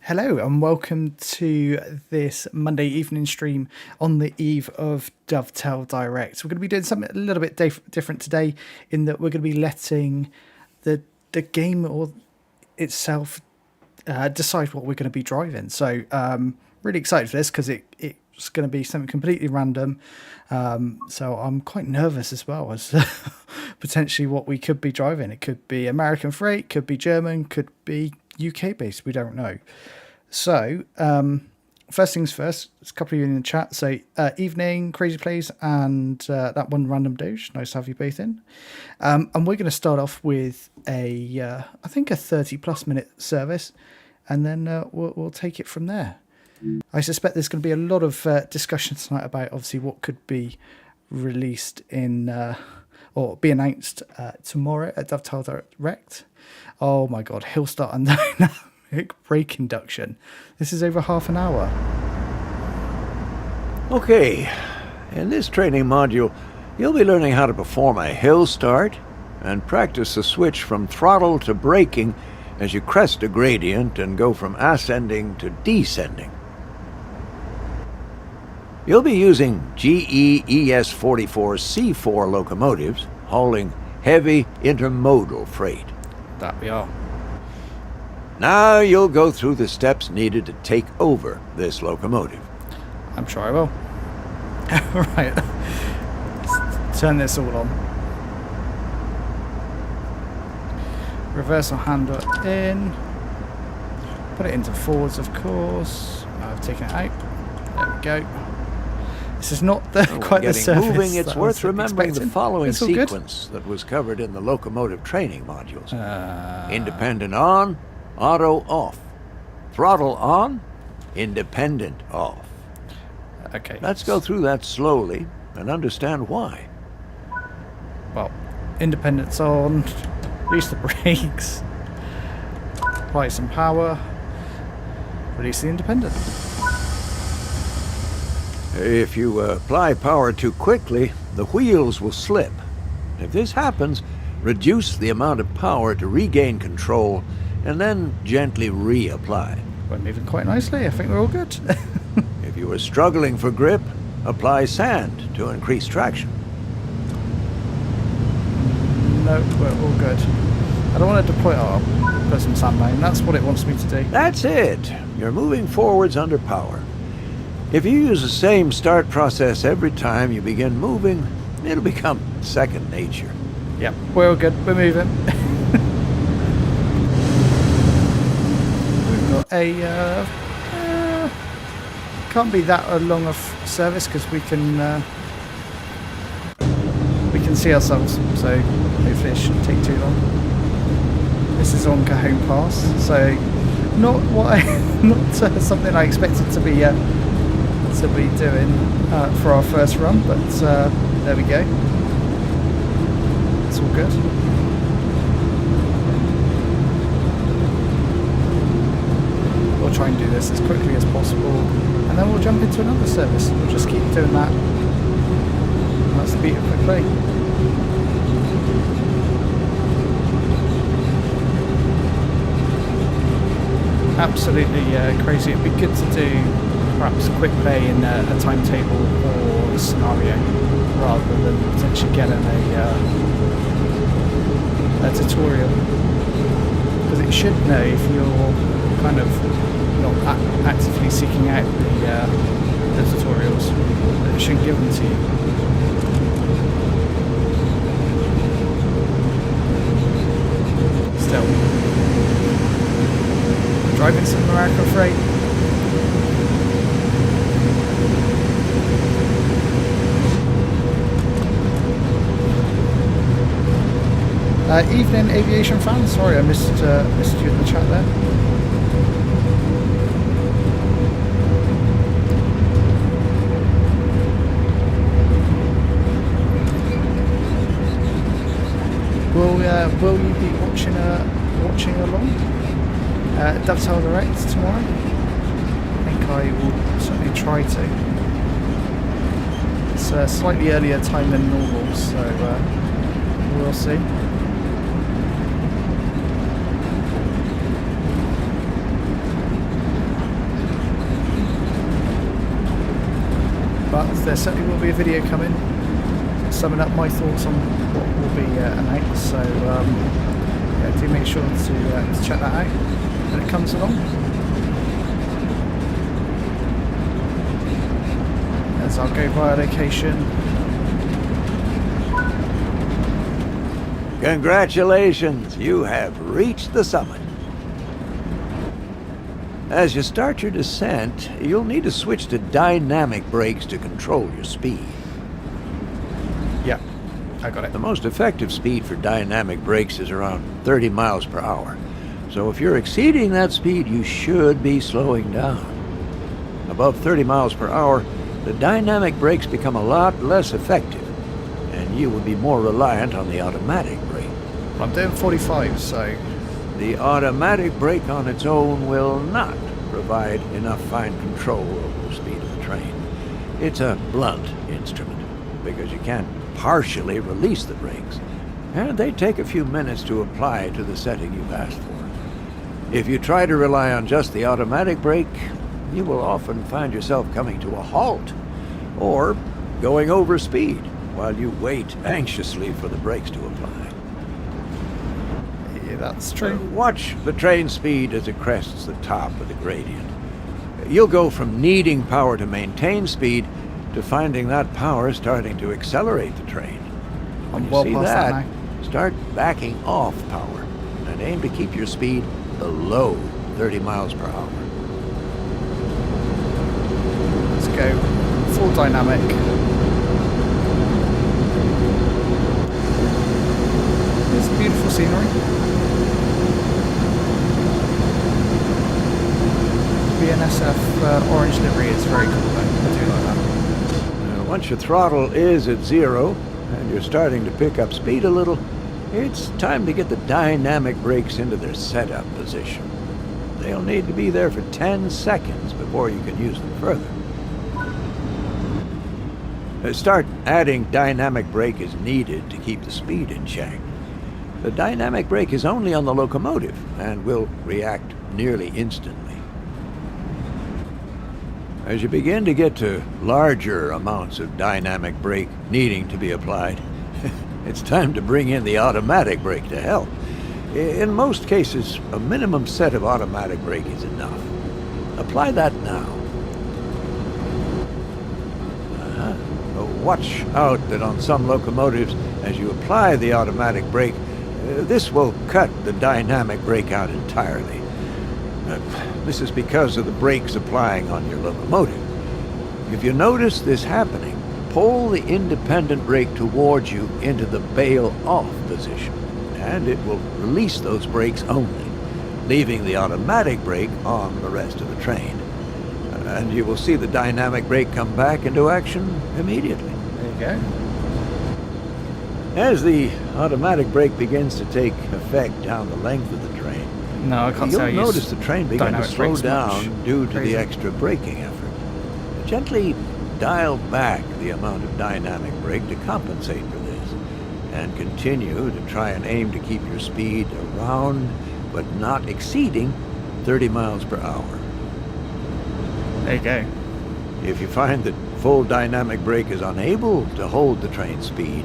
Hello and welcome to this Monday evening stream on the eve of Dovetail Direct. We're going to be doing something a little bit different today in that we're going to be letting the game or itself decide what we're going to be driving. So really excited for this because it's going to be something completely random. So I'm quite nervous as well as potentially what we could be driving. It could be American freight, could be German, could be UK based. We don't know. So first things first, there's a couple of you in the chat. So evening, Crazy Plays, and that one Random Doge. Nice to have you both in. And we're going to start off with I think a 30+ minute service, and then we'll take it from there. I suspect there's going to be a lot of discussion tonight about obviously what could be released in or be announced tomorrow at Dovetail Direct. Oh my God, Hill Start and Dynamic Brake Induction. This is over half an hour. Okay, in this training module, you'll be learning how to perform a hill start and practice the switch from throttle to braking as you crest a gradient and go from ascending to descending. You'll be using GE ES44C4 locomotives hauling heavy intermodal freight. That we are. Now you'll go through the steps needed to take over this locomotive. I'm sure I will. Right. Let's turn this all on. Reversal handle in. Put it into forwards, of course. I've taken it out. There we go. This is not quite the service. Moving, it's that worth I was remembering expecting. the following It's all good. sequence that was covered in the locomotive training modules. Independent on, auto off. Throttle on, independent off. Okay. Let's go through that slowly and understand why. Well, independence on. Release the brakes. Apply some power. Release the independent. If you apply power too quickly, the wheels will slip. If this happens, reduce the amount of power to regain control and then gently reapply. We're moving quite nicely. I think we're all good. If you are struggling for grip, apply sand to increase traction. No, we're all good. I don't want to deploy. Oh, put some sand down. That's what it wants me to do. That's it. You're moving forwards under power. If you use the same start process every time you begin moving, it'll become second nature. Yep, we're all good. We're moving. We've got a can't be that long of service because we can see ourselves. So hopefully it shouldn't take too long. This is on Cajon Pass, so not something I expected to be doing for our first run, but there we go. It's all good. We'll try and do this as quickly as possible, and then we'll jump into another service. We'll just keep doing that. And that's the beat of quick play. Absolutely crazy. It'd be good to do perhaps quick play in a timetable or a scenario rather than potentially getting a tutorial, because it should know if you're kind of not actively seeking out the tutorials, that it should give them to you. Still driving some American freight. Evening aviation fans, sorry I missed you in the chat there. Will you be watching along Dovetail Direct tomorrow? I think I will certainly try to. It's a slightly earlier time than normal, so we'll see. but there certainly will be a video coming summing up my thoughts on what will be announced. So yeah, do make sure to check that out when it comes along. As I'll go via location. Congratulations, you have reached the summit. As you start your descent, you'll need to switch to dynamic brakes to control your speed. Yeah, I got it. The most effective speed for dynamic brakes is around 30 miles per hour. So if you're exceeding that speed, you should be slowing down. Above 30 miles per hour, the dynamic brakes become a lot less effective, and you will be more reliant on the automatic brake. I'm doing 45, so... The automatic brake on its own will not provide enough fine control over the speed of the train. It's a blunt instrument, because you can't partially release the brakes, and they take a few minutes to apply to the setting you've asked for. If you try to rely on just the automatic brake, you will often find yourself coming to a halt, or going over speed while you wait anxiously for the brakes to apply. Yeah, that's true. Watch the train speed as it crests the top of the gradient. You'll go from needing power to maintain speed to finding that power starting to accelerate the train. When you well see past that, that start backing off power and aim to keep your speed below 30 miles per hour. Let's go full dynamic. It's beautiful scenery. BNSF orange livery is very cool though. I do like that. Once your throttle is at 0 and you're starting to pick up speed a little, it's time to get the dynamic brakes into their setup position. They'll need to be there for 10 seconds before you can use them further. Start adding dynamic brake as needed to keep the speed in check. The dynamic brake is only on the locomotive and will react nearly instantly. As you begin to get to larger amounts of dynamic brake needing to be applied, it's time to bring in the automatic brake to help. In most cases, a minimum set of automatic brake is enough. Apply that now. Watch out that on some locomotives, as you apply the automatic brake, this will cut the dynamic brake out entirely. This is because of the brakes applying on your locomotive. If you notice this happening, pull the independent brake towards you into the bail-off position, and it will release those brakes only, leaving the automatic brake on the rest of the train. And you will see the dynamic brake come back into action immediately. There you go. As the automatic brake begins to take effect down the length of the train, No, I can't tell you'll you. notice the train begin to dynamic slow brakes down much. due to Crazy. the extra braking effort. Gently dial back the amount of dynamic brake to compensate for this, and continue to try and aim to keep your speed around but not exceeding 30 miles per hour. There you go. If you find that full dynamic brake is unable to hold the train speed,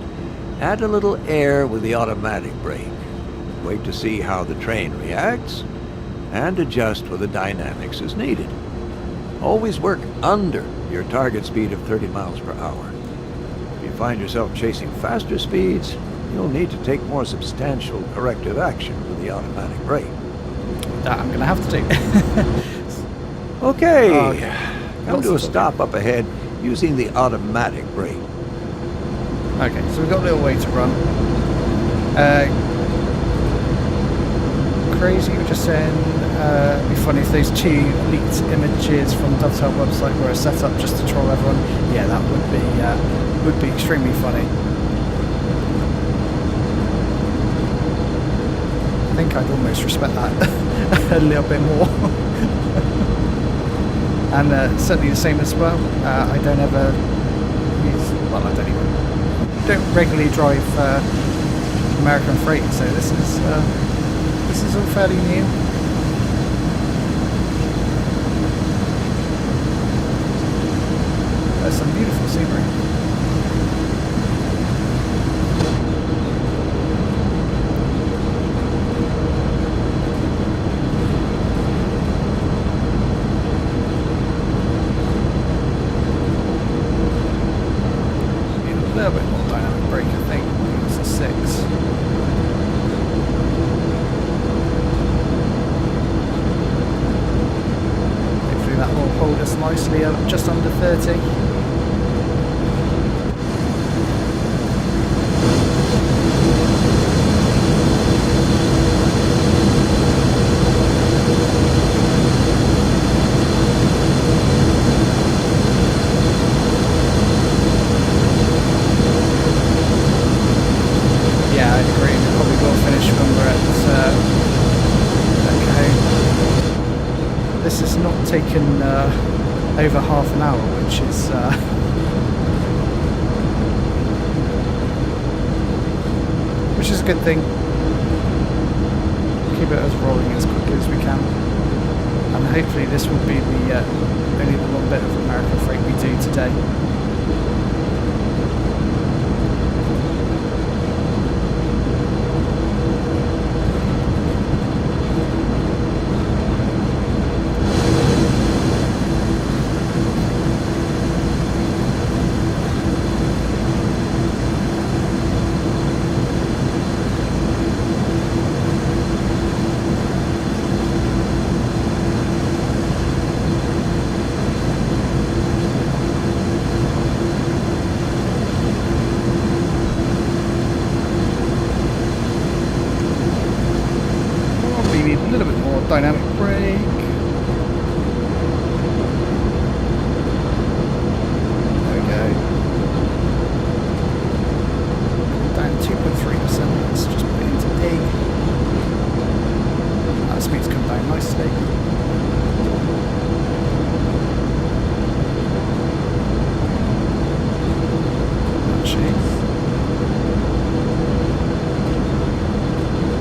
add a little air with the automatic brake. Wait to see how the train reacts, and adjust with the dynamics as needed. Always work under your target speed of 30 miles per hour. If you find yourself chasing faster speeds, you'll need to take more substantial corrective action with the automatic brake. That I'm going to have to do. Okay, Oh, okay. come to a stop up ahead using the automatic brake. Okay, so we've got a little way to run. Crazy, you're just saying it'd be funny if those two leaked images from Dovetail website were set up just to troll everyone. Yeah, that would be extremely funny. I think I'd almost respect that a little bit more. And certainly the same as well. I don't ever use, well, I don't regularly drive American freight, so this is all fairly new. there's some beautiful scenery. Need a little bit more dynamic brake, I think. It's a 6. That will hold us nicely up just under 30. Yeah, I'd agree. We probably will finish when we're at okay. This has not taken over half an hour, which is a good thing. Keep it as rolling as quickly as we can, and hopefully this will be the only one bit of American freight we do today. Dynamic brake. There we go. Down 2.3%. Let's just put it into E. That speed's come down nicely.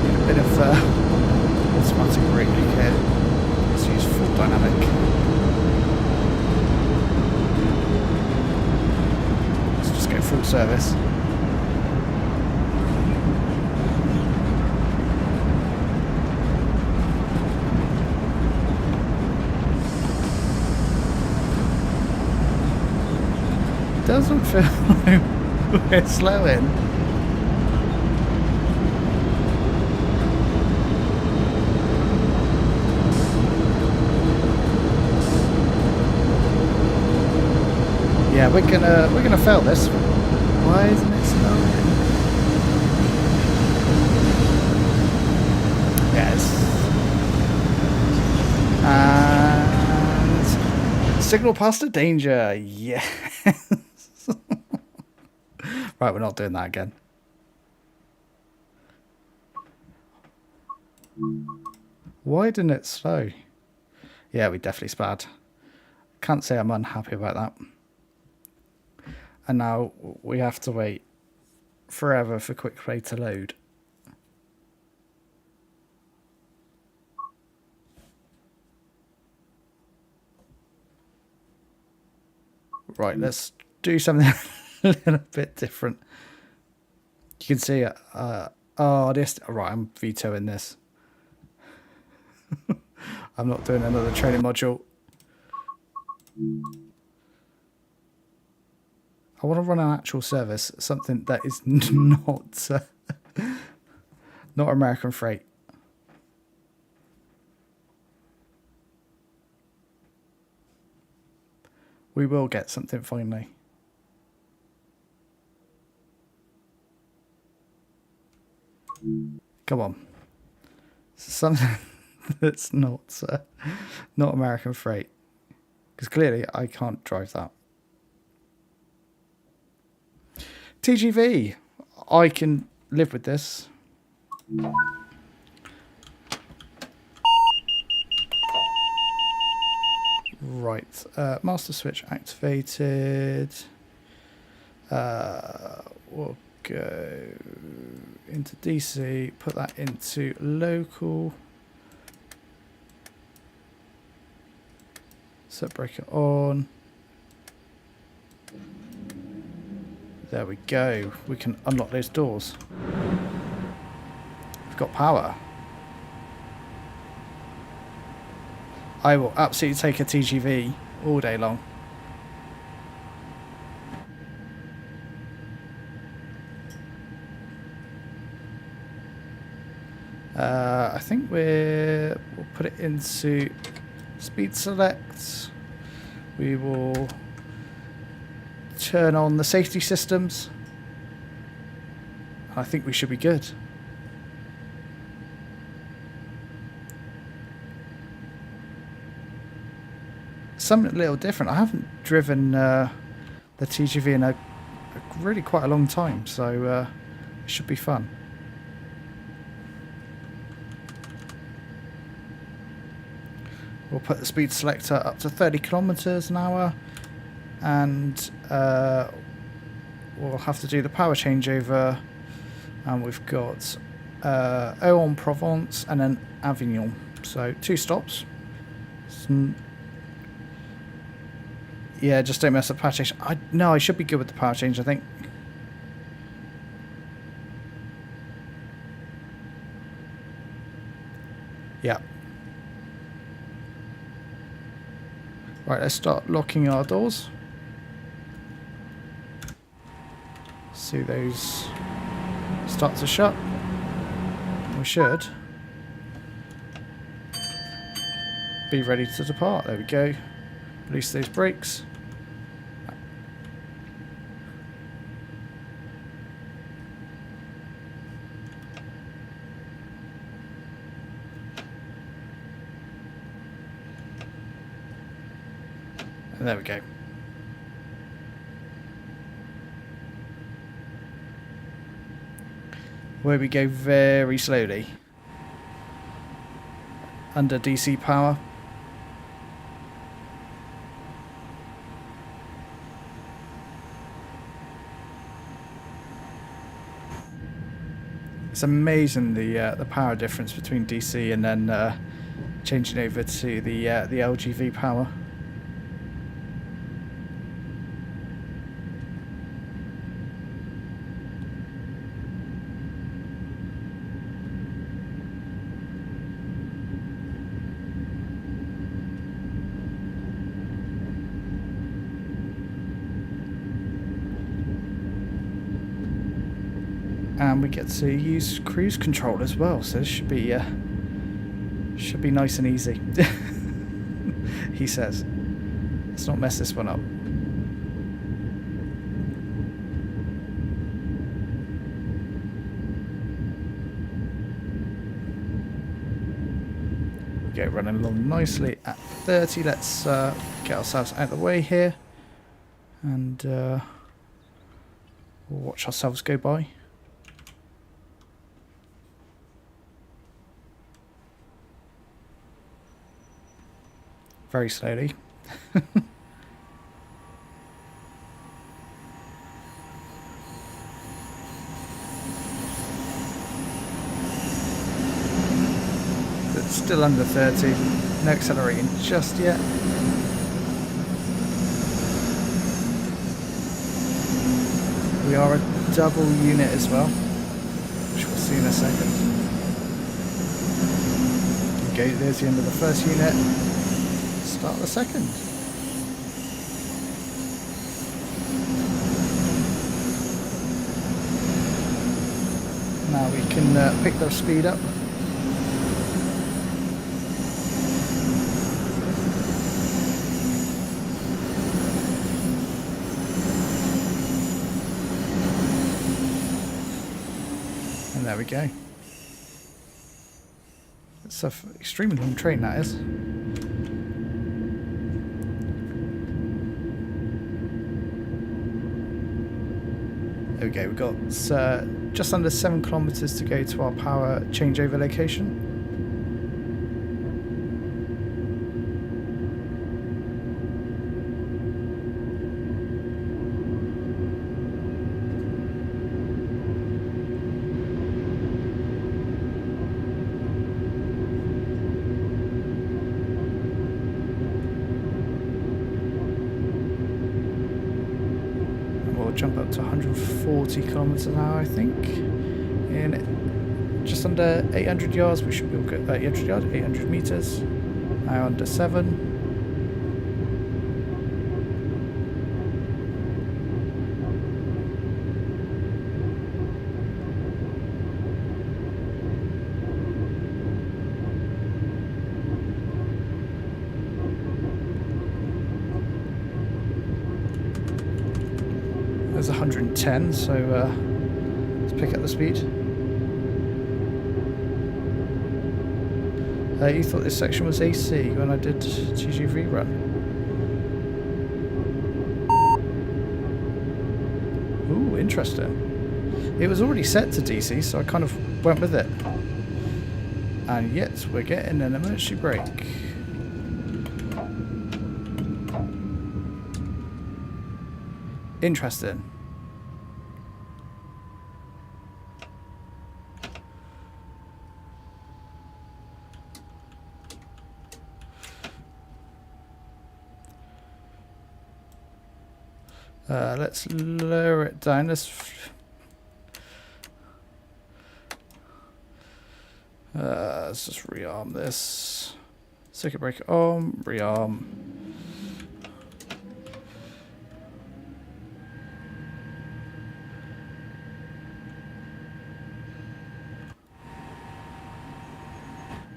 Need a bit of automatic brake here. Let's use full dynamic. Let's just go full service. Doesn't feel like we're slowing. Yeah, we're gonna fail this. Why isn't it slowing? Yes. And signal past a danger. Yes. Right, we're not doing that again. Why didn't it slow? Yeah, we definitely spad. Can't say I'm unhappy about that. And now we have to wait forever for Quick Play to load. Right, let's do something a little bit different. You can see it. Oh, this. Right, I'm vetoing this. I'm not doing another training module. I want to run an actual service, something that is not not American freight. We will get something finally. Come on, something that's not American freight, because clearly I can't drive that. TGV, I can live with this. Right, master switch activated. We'll go into DC, put that into local. Set breaker on. There we go. We can unlock those doors. We've got power. I will absolutely take a TGV all day long. I think we'll put it into speed select. We will turn on the safety systems. I think we should be good. Something a little different. I haven't driven the TGV in a really quite a long time, so it should be fun. We'll put the speed selector up to 30 kilometers an hour, and we'll have to do the power changeover. And we've got Aix-en-Provence and then Avignon, so 2 stops. Yeah, just don't mess up the power change. No, I should be good with the power change, I think. Yeah. Right, let's start locking our doors. See those start to shut. We should be ready to depart. There we go. Release those brakes. And there we go. Where we go very slowly. Under DC power. It's amazing the power difference between DC and then changing over to the LGV power. And we get to use cruise control as well, so this should be nice and easy. He says. Let's not mess this one up. Okay, running along nicely at 30. Let's get ourselves out of the way here, and we'll watch ourselves go by. Very slowly. But still under 30. No accelerating just yet. We are a double unit as well, which we'll see in a second. Okay, there's the end of the first unit. Start the second. Now we can pick the speed up. And there we go. It's an extremely long train, that is. There we go, we've got just under 7 kilometers to go to our power changeover location. jump up to 140 kilometers an hour, I think. In just under 800 yards, we should be all good. 800 yards, 800 meters. Now under 7. There's 110, so let's pick up the speed. You thought this section was AC when I did TGV run. Ooh, interesting. It was already set to DC, so I kind of went with it. And yet, we're getting an emergency brake. Interesting. Let's lower it down. Let's just rearm this. Circuit breaker on, rearm.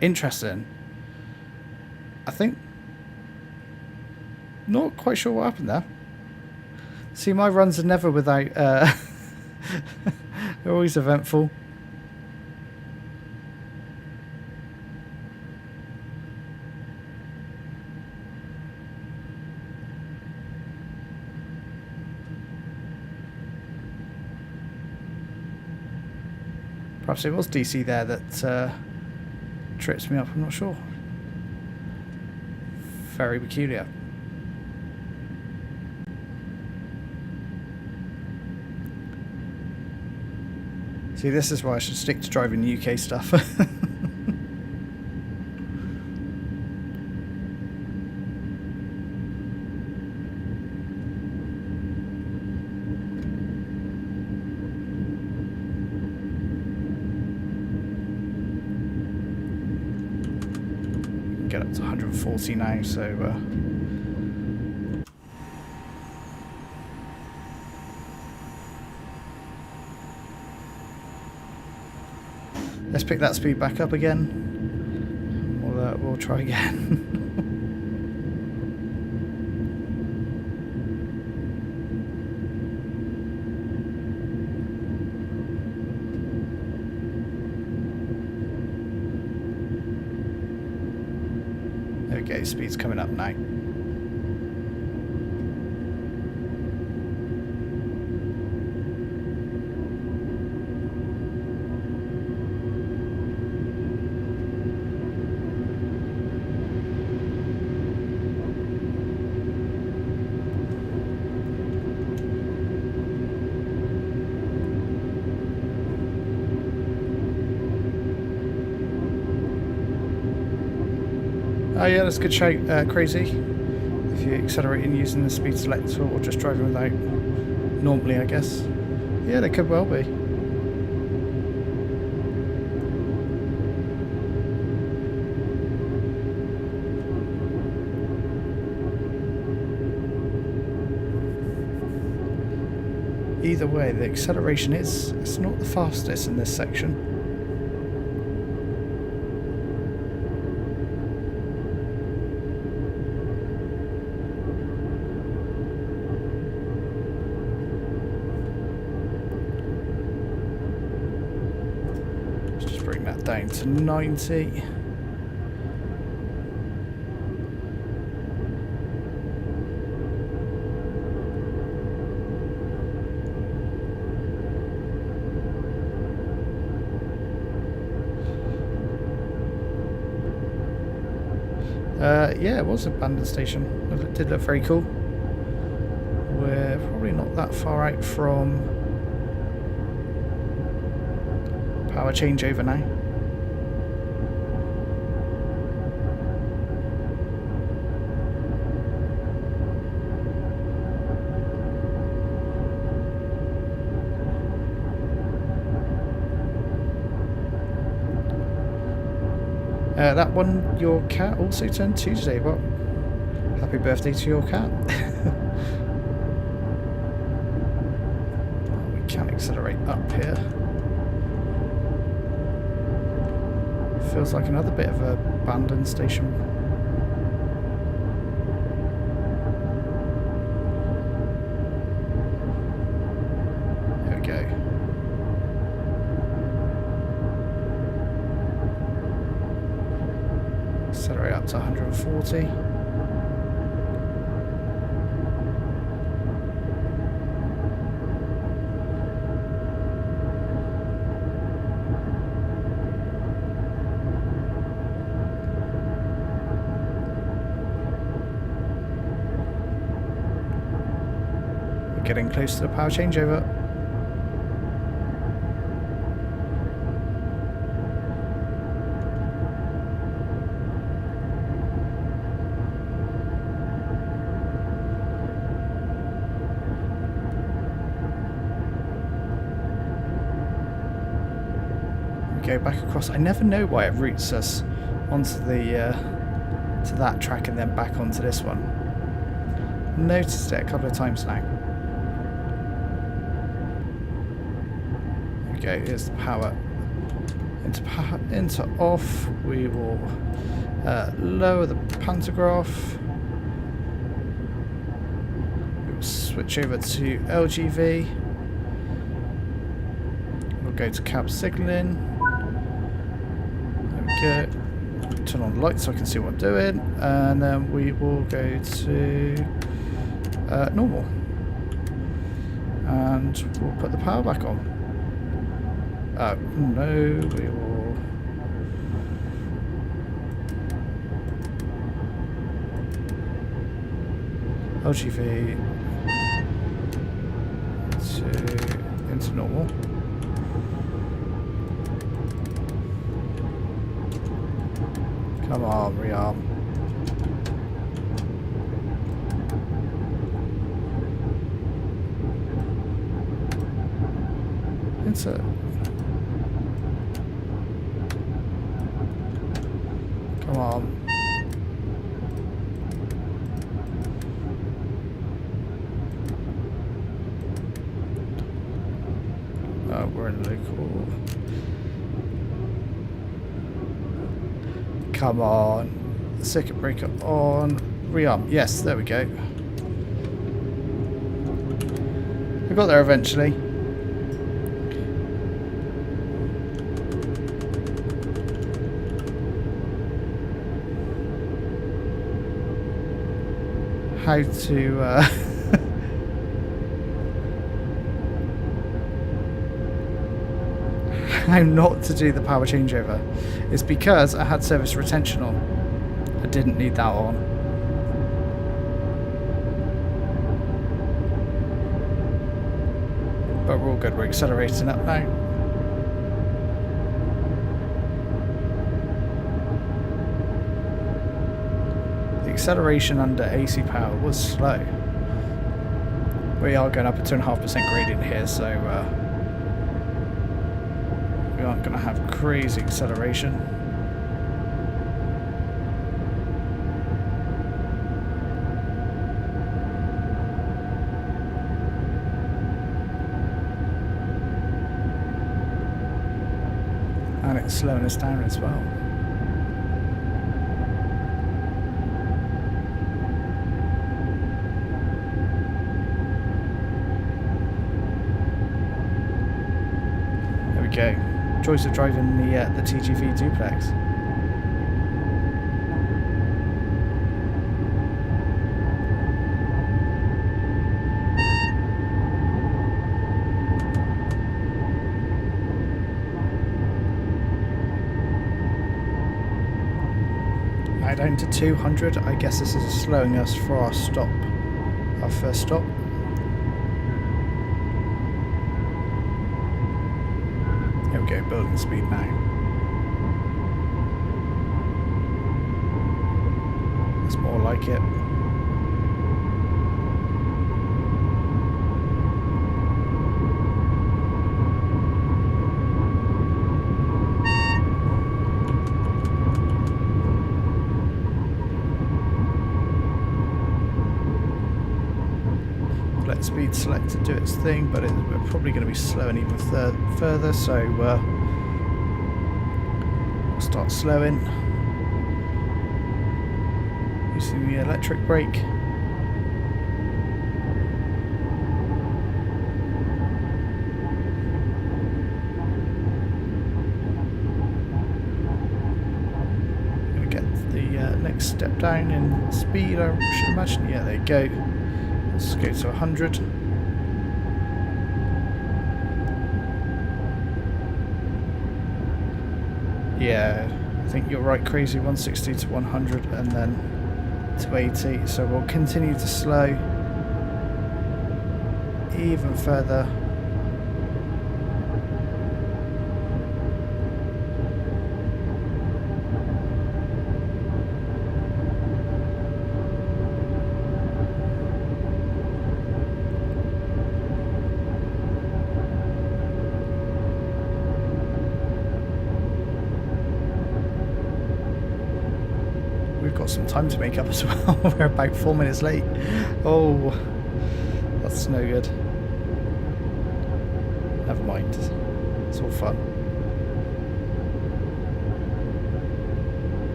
Interesting. I think. Not quite sure what happened there. See, my runs are never without. They're always eventful. Perhaps it was DC there that trips me up. I'm not sure. Very peculiar. See, this is why I should stick to driving UK stuff. Get up to 140 now, so let's pick that speed back up again. We'll try again. Okay, speed's coming up now. Oh yeah, that's a good shout, Crazy. If you're accelerating using the speed selector or just driving without, normally I guess. Yeah, they could well be. Either way, the acceleration it's not the fastest in this section. Down to 90. Yeah, it was a abandoned station. It did look very cool. We're probably not that far out from power changeover now. That one, your cat also turned 2 today. Well, happy birthday to your cat. We can accelerate up here. Feels like another bit of a abandoned station. There we go. Accelerate up to 140. Getting close to the power changeover. We go back across. I never know why it routes us onto the to that track and then back onto this one. Noticed it a couple of times now. Okay, here's the power. Into off. We will lower the pantograph. We will switch over to LGV. We'll go to cab signalling. There we go. Turn on the lights so I can see what I'm doing, and then we will go to normal, and we'll put the power back on. No, we will LGV into normal. Come on, rearm. Into come on. We're in local. Come on. Circuit breaker on. Rearm. Yes, there we go. We got there eventually. How to how not to do the power changeover is because I had service retention on. I didn't need that on. But we're all good, we're accelerating up now. The acceleration under AC power was slow. We are going up a 2.5% gradient here, so we aren't going to have crazy acceleration. And it's slowing us down as well. There we go. Choice of driving the TGV duplex. Now down to 200. I guess this is slowing us for our stop, our first stop. There we go, building speed now. That's more like it. speed select to do its thing, but we're probably going to be slowing even further, so we'll start slowing. Using the electric brake. Next step down in speed, I should imagine. Yeah, there you go. Let's go to 100. Yeah, I think you're right, Crazy. 160 to 100 and then to 80. So we'll continue to slow even further. Some time to make up as well. We're about 4 minutes late. Oh, that's no good. Never mind. It's all fun.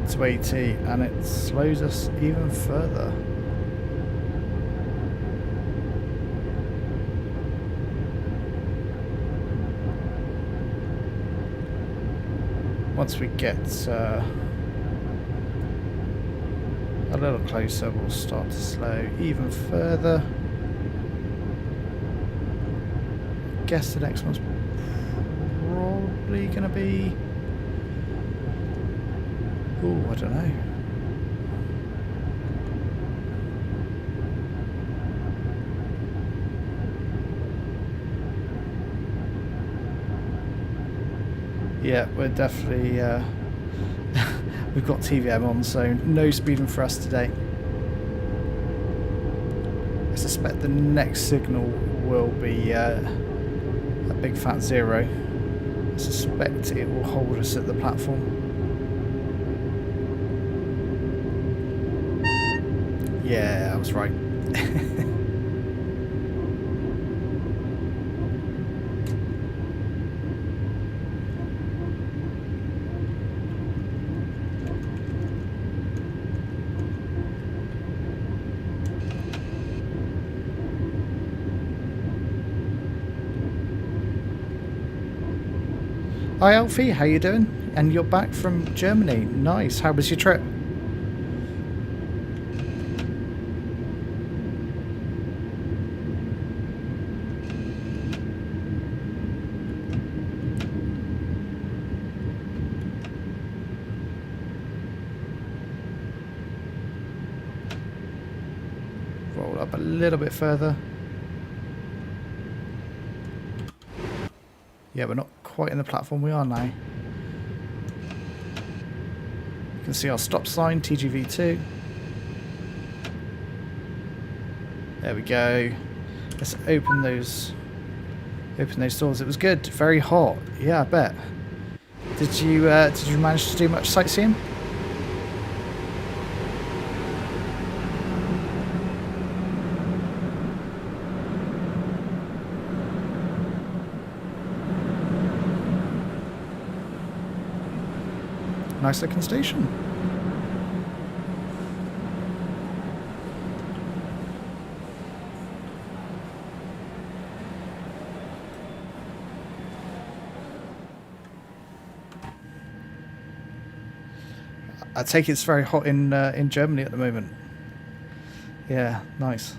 To 80, and it slows us even further. Once we get a little closer, we'll start to slow even further. I guess the next one's probably going to be... oh, I don't know. Yeah, we're definitely, we've got TVM on, so no speeding for us today. I suspect the next signal will be a big fat 0. I suspect it will hold us at the platform. Yeah, I was right. Hi Alfie, how you doing? And you're back from Germany. Nice. How was your trip? Roll up a little bit further. Yeah, we're not quite in the platform. We are now. You can see our stop sign, TGV2. There we go. Let's open those doors. It was good. Very hot. Yeah, I bet. Did you manage to do much sightseeing? Nice looking station. I take it's very hot in Germany at the moment. Yeah, nice.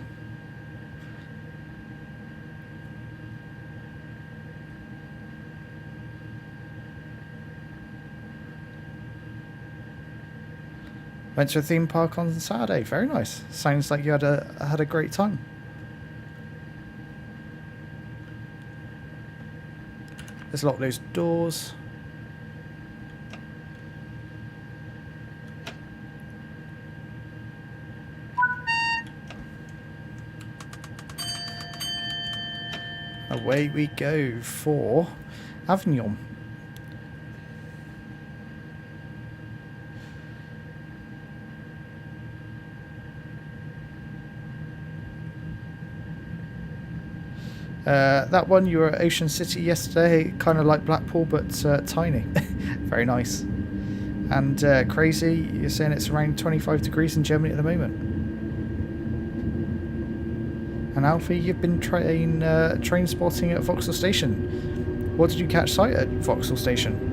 Went to a theme park on Saturday. Very nice. Sounds like you had a great time. Let's lock those doors. Away we go for Avignon. That one, you were at Ocean City yesterday, kind of like Blackpool, but tiny. Very nice. And Crazy, you're saying it's around 25 degrees in Germany at the moment. And Alfie, you've been train spotting at Vauxhall Station. What did you catch sight at Vauxhall Station?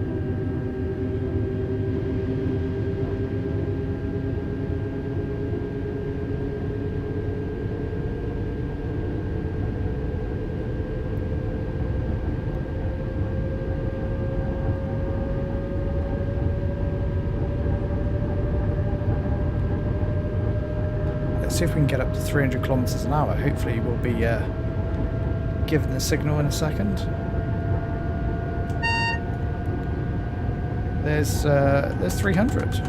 See if we can get up to 300 kilometers an hour. Hopefully we'll be given the signal in a second. There's 300.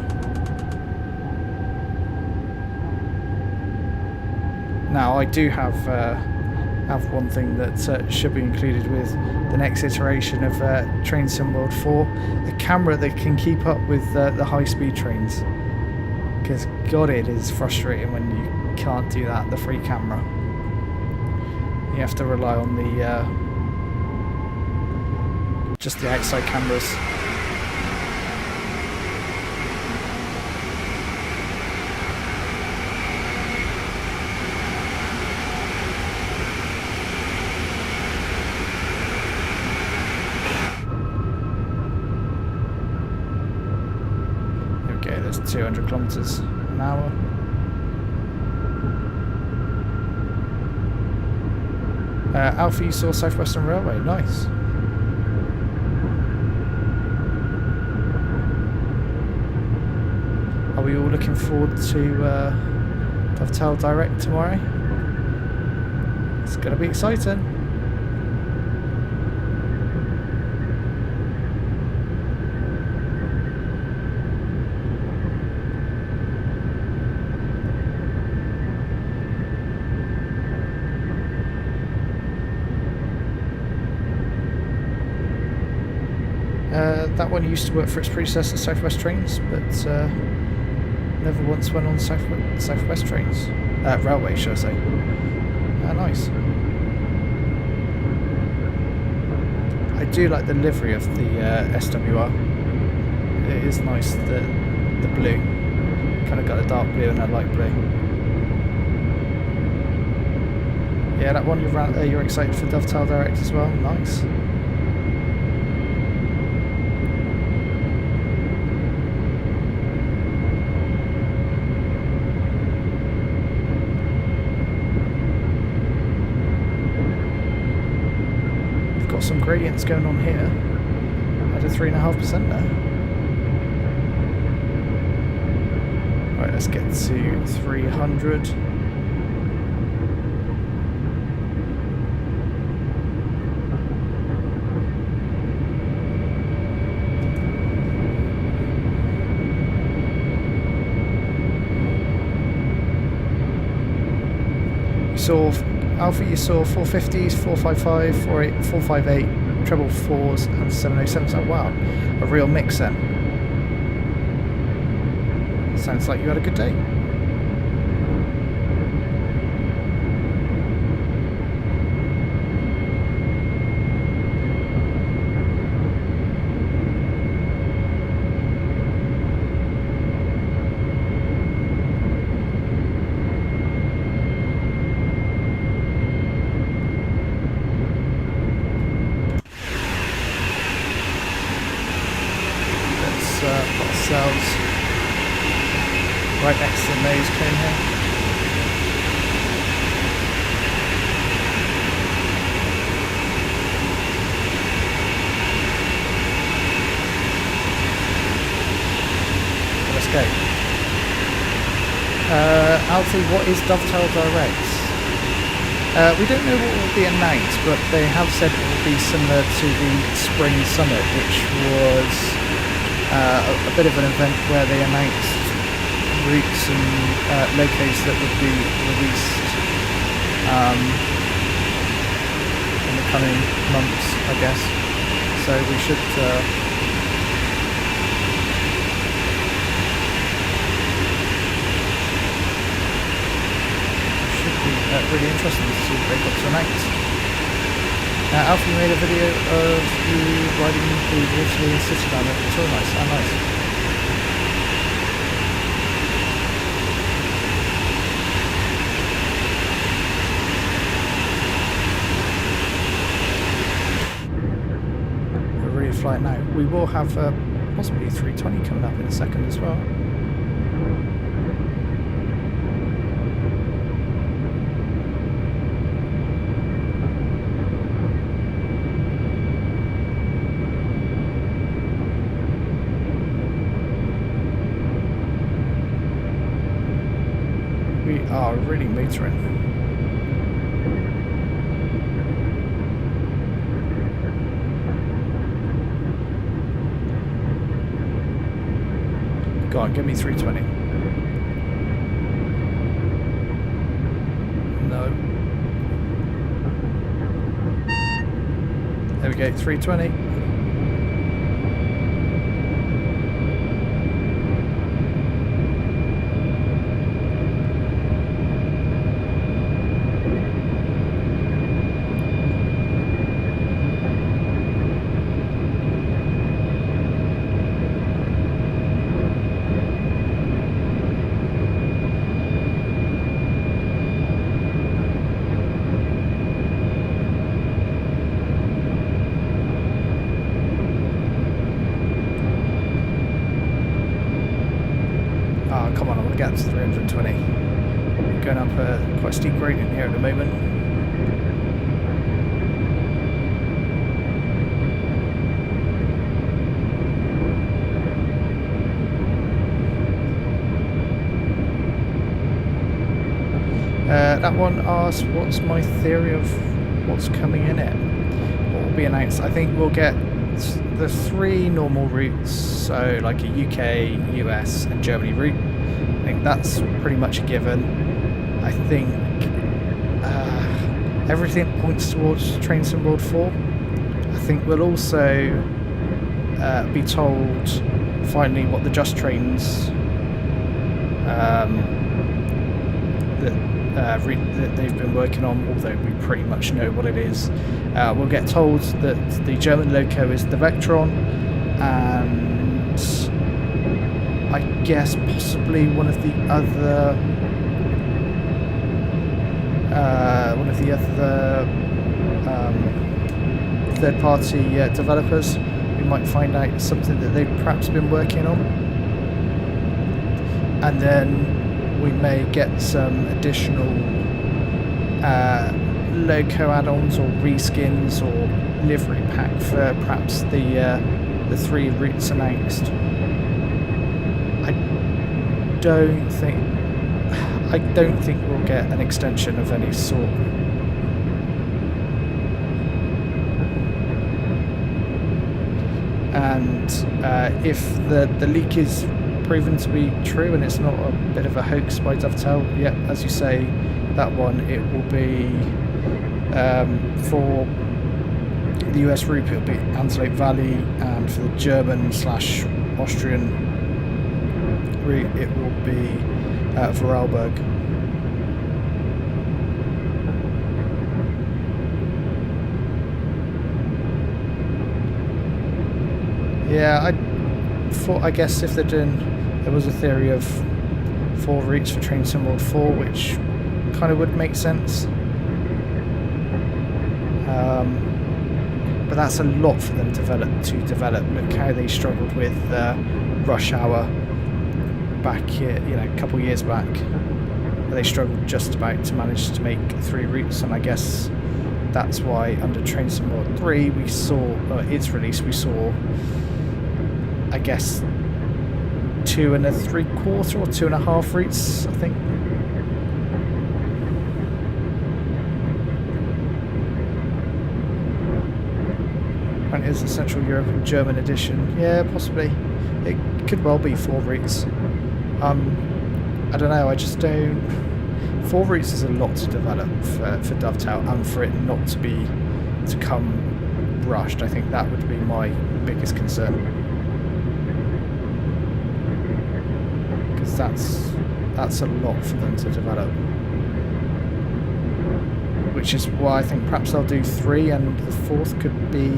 Now I do have one thing that should be included with the next iteration of Train Sim World 4, a camera that can keep up with the high-speed trains. Because God, it is frustrating when you can't do that, the free camera. You have to rely on the just the outside cameras. Okay, there's 200 kilometers an hour. Alpha, you saw South Western Railway. Nice. Are we all looking forward to Dovetail Direct tomorrow? It's going to be exciting. That one used to work for its predecessor, Southwest Trains, but never once went on Southwest Trains. Railway, should I say. Nice. I do like the livery of the SWR. It is nice, the blue. Kind of got a dark blue and a light blue. Yeah, that one you're excited for Dovetail Direct as well. Nice. Some gradients going on here at a 3.5% there. Right, let's get to 300. Alpha, you saw 450s, 455, 458, treble 4s and 707s. Oh wow, a real mix then. Sounds like you had a good day. Right next to the nose cone here. Let's go. Alfie, what is Dovetail Direct? We don't know what will be announced, but they have said it will be similar to the Spring Summit, which was a bit of an event where they announced routes and locos that would be released in the coming months, I guess. So we should be really interesting to see what they've got to announce. Alfie made a video of you riding the Waterloo City Line at Victoria. Nice. Oh, nice. We're really flying now. We will have possibly 320 coming up in a second as well. We are really metering. Go on, give me 320. No. There we go, 320. Come on, I want to get to 320. Going up quite a steep gradient here at the moment. That one asks, what's my theory of what's coming in it? What will be announced? I think we'll get the 3 normal routes, so like a UK, US and Germany route. I think that's pretty much a given. I think everything points towards Train Sim World 4. I think we'll also be told finally what the Just Trains that they've been working on, although we pretty much know what it is. We'll get told that the German loco is the Vectron, and I guess possibly one of the other third-party developers. We might find out something that they've perhaps been working on, and then we may get some additional loco add-ons or reskins or livery pack for perhaps the 3 routes announced. I don't think we'll get an extension of any sort. And if the leak is proven to be true and it's not a bit of a hoax by Dovetail, yeah, as you say, that one, it will be for the US route, it'll be Antelope Valley, and for the German/Austrian route, it will be Vorarlberg. Yeah, I guess if they're doing, there was a theory of 4 routes for Train Sim World 4, which kind of would make sense. But that's a lot for them to develop. Look how they struggled with Rush Hour back here, a couple of years back. They struggled just about to manage to make 3 routes, and I guess that's why under Train Sim World 3 we saw, its release, we saw, I guess, 2 3/4 or 2.5 routes, I think. And it is a Central European German edition. Yeah, possibly. It could well be 4 routes. I don't know, I just don't... 4 routes is a lot to develop for Dovetail, and for it not to come rushed. I think that would be my biggest concern. That's a lot for them to develop. which is why I think perhaps they'll do 3, and the 4th could be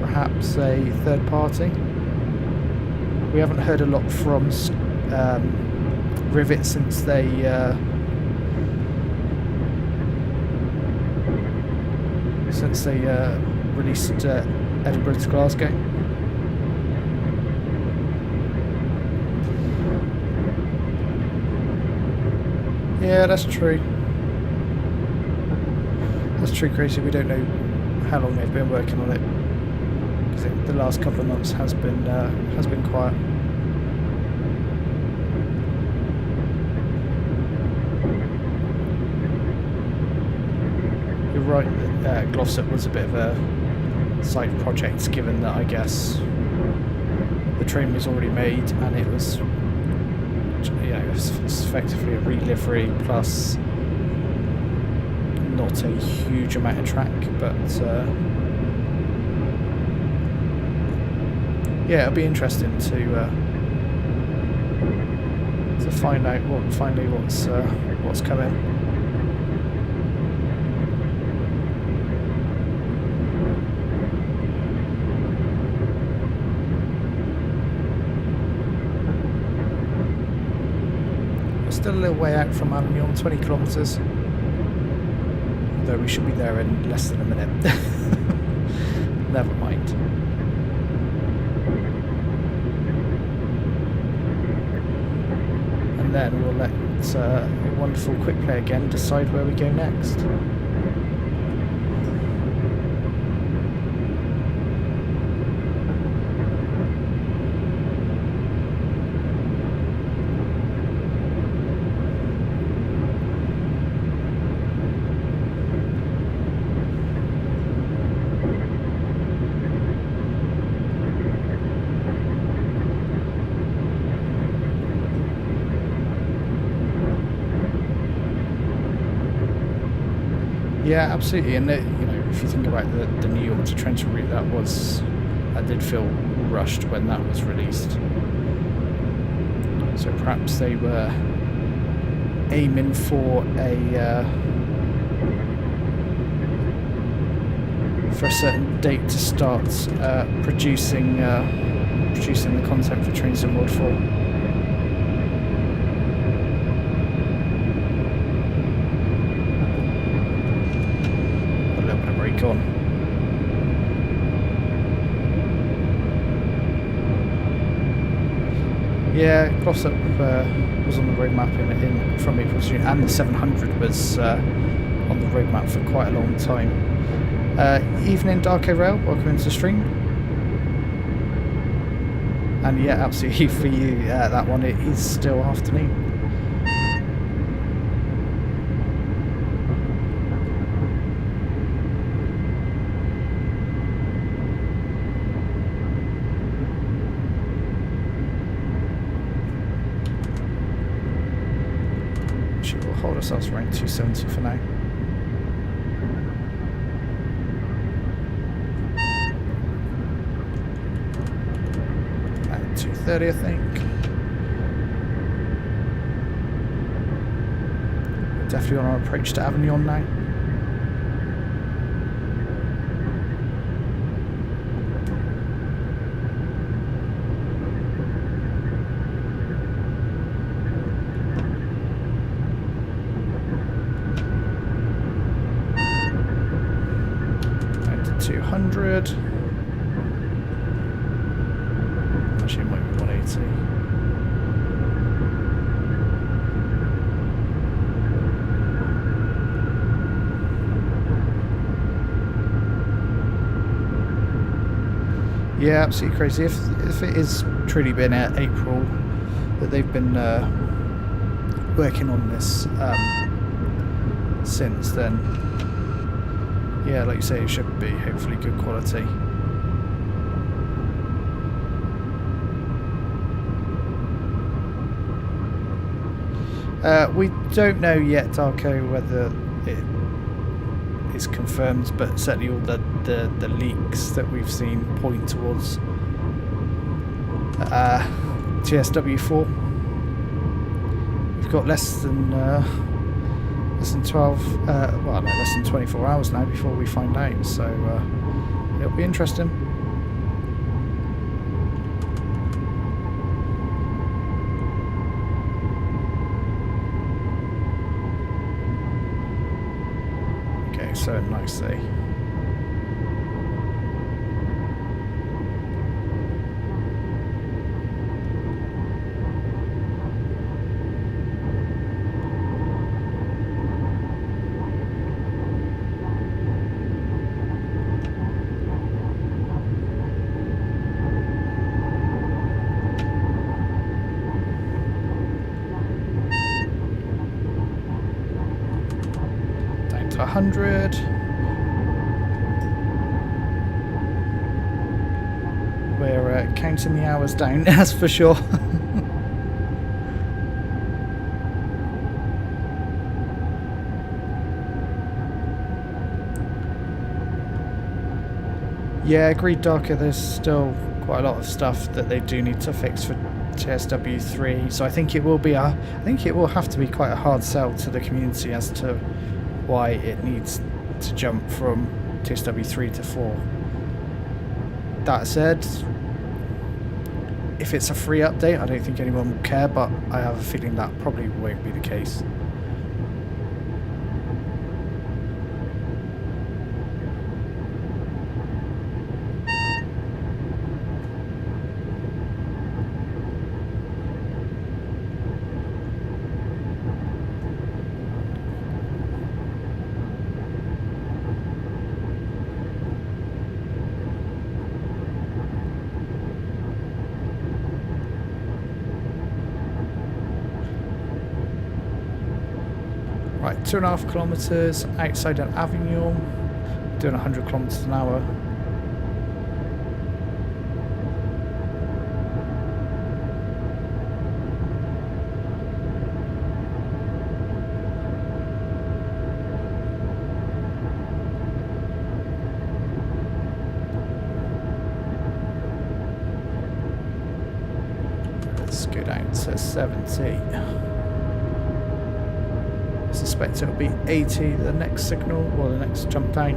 perhaps a third party. We haven't heard a lot from Rivet since they released Edinburgh to Glasgow. Yeah, that's true. That's true, Crazy. We don't know how long they've been working on it, because the last couple of months has been quiet. You're right that Glossop was a bit of a side project, given that I guess the train was already made and it was, you know, it's effectively a re-livery plus not a huge amount of track, but yeah, it'll be interesting to find out what's coming. Still a little way out from Avignon, 20 kilometres. Although we should be there in less than a minute. Never mind. And then we'll let a wonderful quick play again decide where we go next. Yeah, absolutely, and you know, if you think about the New York to Trenton route, that did feel rushed when that was released. So perhaps they were aiming for a certain date to start producing the content for Trains in World 4. On. Yeah, Glossop was on the roadmap in from April to June, and the 700 was on the roadmap for quite a long time. Evening, Darko Rail, welcome into the stream. And yeah, absolutely for you, that one, it is still afternoon. Hold ourselves around 270 for now. At 230, I think. We're definitely on our approach to Avignon now. Actually, it might be 180. Yeah, absolutely crazy. If it is truly been April that they've been working on this since, then yeah, like you say, it should be hopefully good quality. We don't know yet, Darko, whether it is confirmed, but certainly all the leaks that we've seen point towards TSW4. We've got less than less than 12, well, no, less than 24 hours now before we find out. So it'll be interesting. Okay, so nicely. Down to 100. We're counting the hours down, that's for sure. Yeah, agreed, Darker. There's still quite a lot of stuff that they do need to fix for TSW3. So I think it will be I think it will have to be quite a hard sell to the community as to why it needs to jump from TSW3 to 4. That said, if it's a free update, I don't think anyone will care, but I have a feeling that probably won't be the case. Right, 2.5 kilometres outside of Avignon, doing 100 kilometres an hour. Let's go down to 70. I suspect it'll be 80 the next signal, or the next jump down.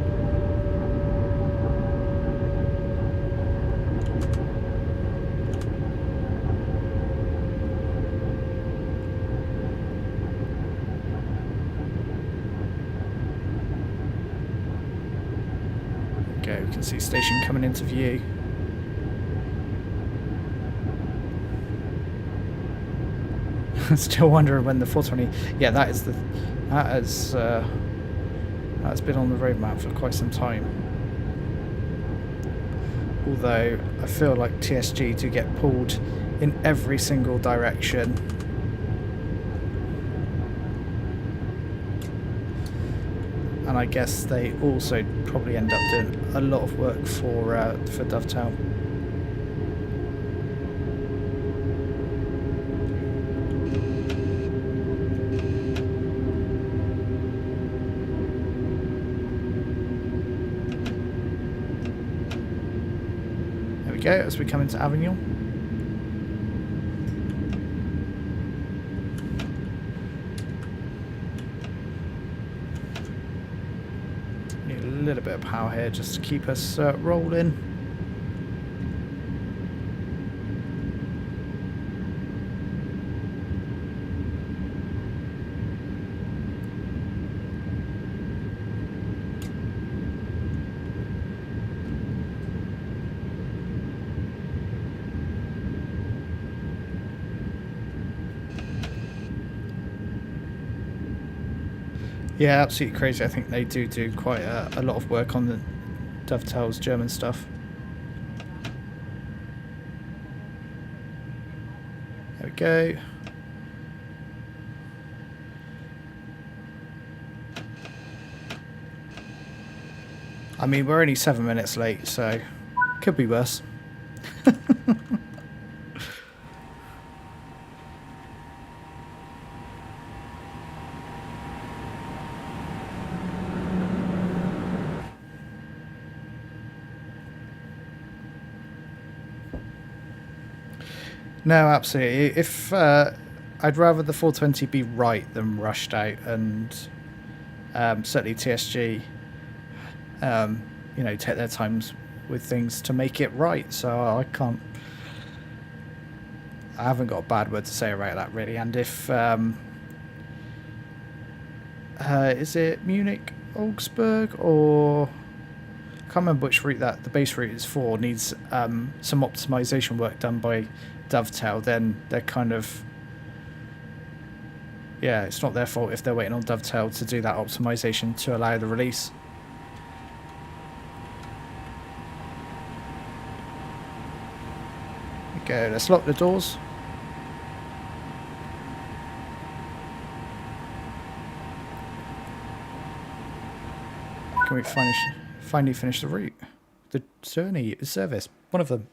Okay, we can see station coming into view. Still wondering when the 420. Yeah, that's been on the roadmap for quite some time. Although I feel like TSG do get pulled in every single direction. And I guess they also probably end up doing a lot of work for Dovetail. Go as we come into Avignon. Need a little bit of power here just to keep us rolling. Yeah, absolutely crazy. I think they do quite a lot of work on the Dovetail's German stuff. There we go. I mean, we're only 7 minutes late, so could be worse. No, absolutely. If I'd rather the 420 be right than rushed out, and Certainly TSG, you know, take their times with things to make it right. So I haven't got a bad word to say about that really. And if is it Munich, Augsburg, or I can't remember which route that the base route is for, needs some optimization work done by Dovetail, then they're kind of, yeah, it's not their fault if they're waiting on Dovetail to do that optimization to allow the release. Okay, let's lock the doors. Can we finally finish the route? The journey, service, one of them.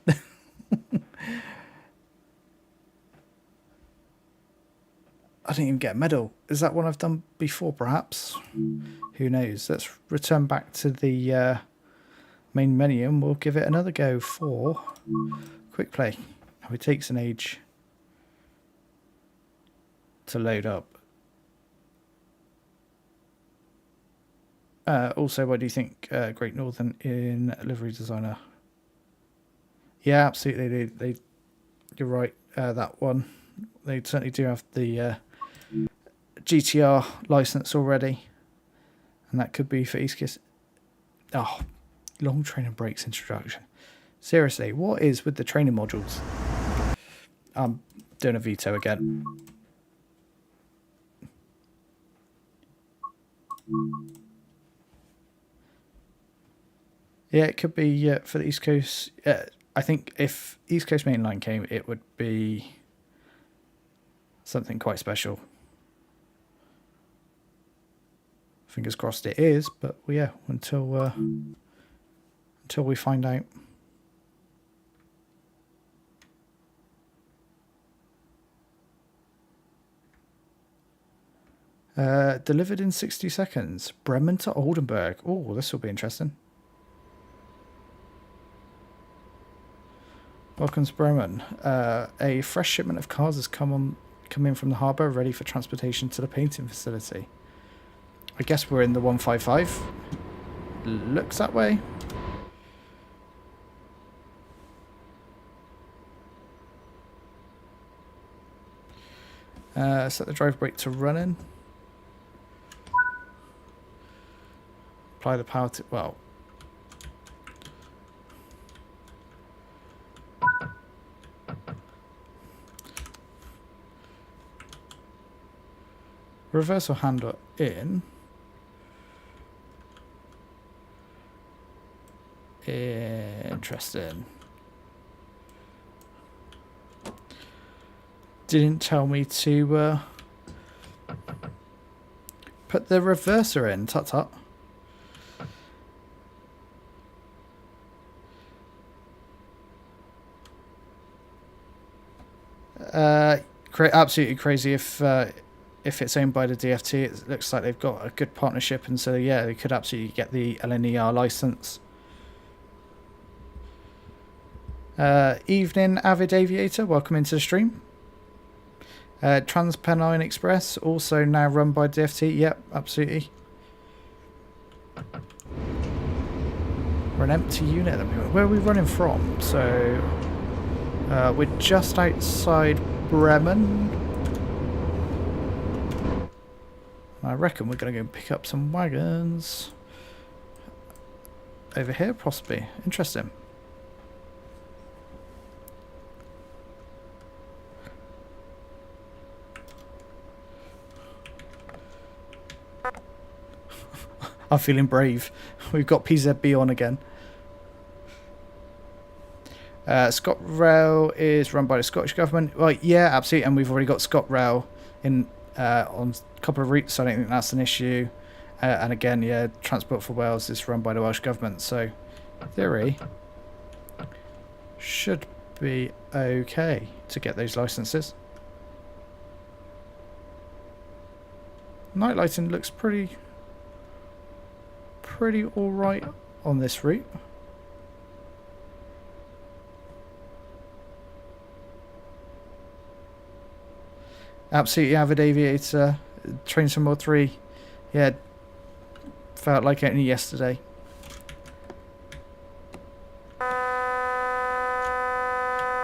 I didn't even get a medal. Is that one I've done before, perhaps? Who knows? Let's return back to the main menu and we'll give it another go for quick play. Oh, it takes an age to load up. Also, what do you think, Great Northern in livery designer? Yeah, absolutely. You're right. That one, they certainly do have the GTR license already, and that could be for East Coast. Oh, long training brakes introduction. Seriously, what is with the training modules? I'm doing a veto again. Yeah, it could be for the East Coast. I think if East Coast Mainline came, it would be something quite special. Fingers crossed it is, but yeah, until we find out. Delivered in 60 seconds. Bremen to Oldenburg. Oh, this will be interesting. Welcome to Bremen. A fresh shipment of cars has come in from the harbour, ready for transportation to the painting facility. I guess we're in the 155. Looks that way. Set the drive brake to running. Apply the power to, well, reversal handle in. Interesting. Didn't tell me to put the reverser in. Tut tut. Absolutely crazy if it's owned by the DFT. It looks like they've got a good partnership, and so yeah, they could absolutely get the LNER license. Evening, Avid Aviator, welcome into the stream. Transpennine Express, also now run by DFT. Yep, absolutely. We're an empty unit at the moment. Where are we running from? So we're just outside Bremen. I reckon we're going to go and pick up some wagons over here, possibly. Interesting. I'm feeling brave. We've got PZB on again. ScotRail is run by the Scottish Government. Well, yeah, absolutely. And we've already got ScotRail in on a couple of routes, so I don't think that's an issue. And again, yeah, Transport for Wales is run by the Welsh Government. So, in theory, should be okay to get those licenses. Night lighting looks pretty all right on this route. Absolutely Avid Aviator, Train Sim Mod 3. Yeah, Felt like only yesterday.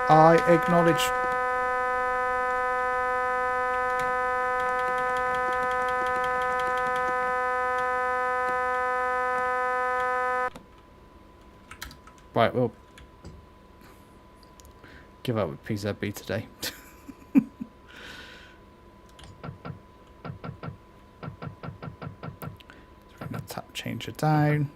I acknowledge. Right, we'll give up with PZB today. I'm going to tap change it down.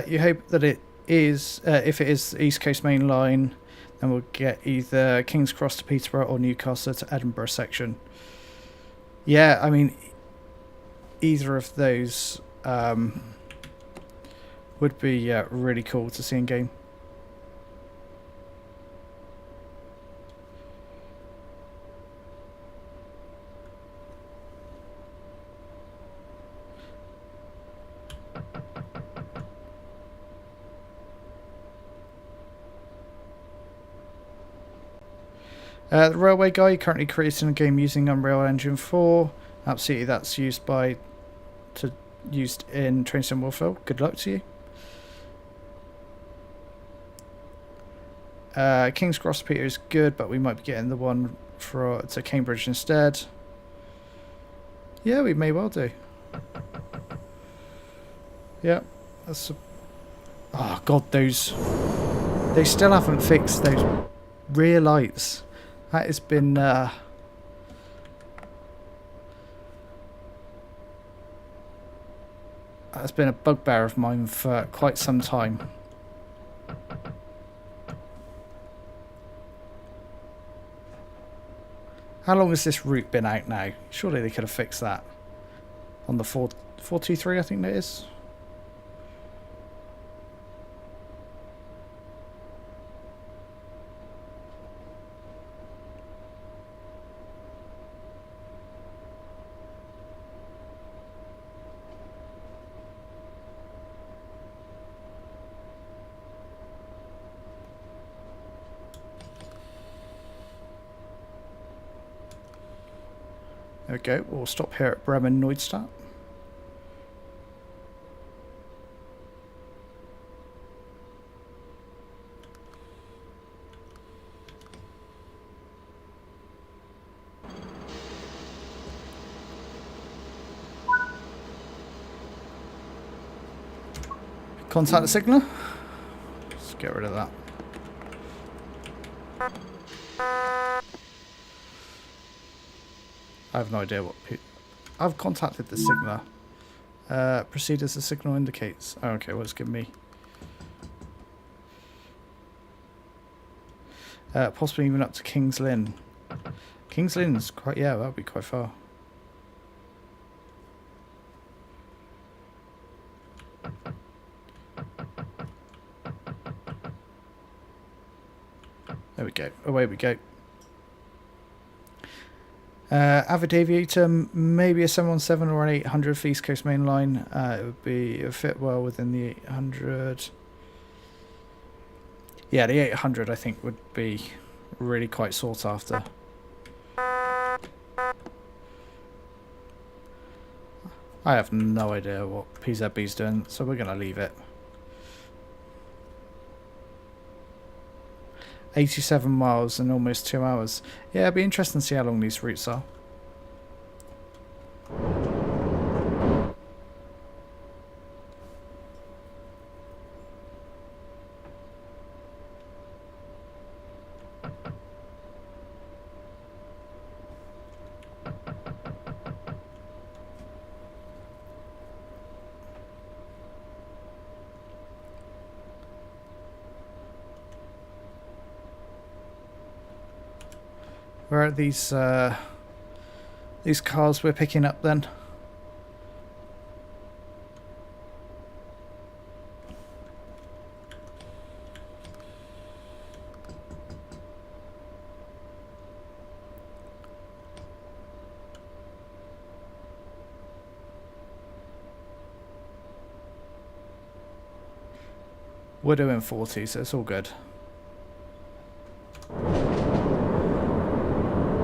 You hope that it is, if it is the East Coast Main Line, then we'll get either King's Cross to Peterborough or Newcastle to Edinburgh section. Yeah, I mean, either of those would be really cool to see in game. The Railway Guy currently creating a game using Unreal Engine 4. Absolutely, that's used in Train Sim Warfare. Good luck to you. King's Cross Peter is good, but we might be getting the one to Cambridge instead. Yeah, we may well do. Yeah, that's. Oh god, they still haven't fixed those rear lights. That has been that's been a bugbear of mine for quite some time. How long has this route been out now? Surely they could have fixed that on the 423, I think that is. There we go. We'll stop here at Bremen Neustadt. Contact the signaller. Let's get rid of that. I have no idea what. I've contacted the signaller. Proceed as the signal indicates. Oh, okay, well, it's giving me. Possibly even up to King's Lynn. King's Lynn's quite. Yeah, that would be quite far. There we go. Away we go. Avid Aviator, maybe a 717 or an 800 for East Coast Main Line. It would fit well within the 800. Yeah, the 800 I think would be really quite sought after. I have no idea what PZB's doing, so we're going to leave it. 87 miles in almost 2 hours. Yeah, it'd be interesting to see how long these routes are. Where are these cars we're picking up then? We're doing 40, so it's all good.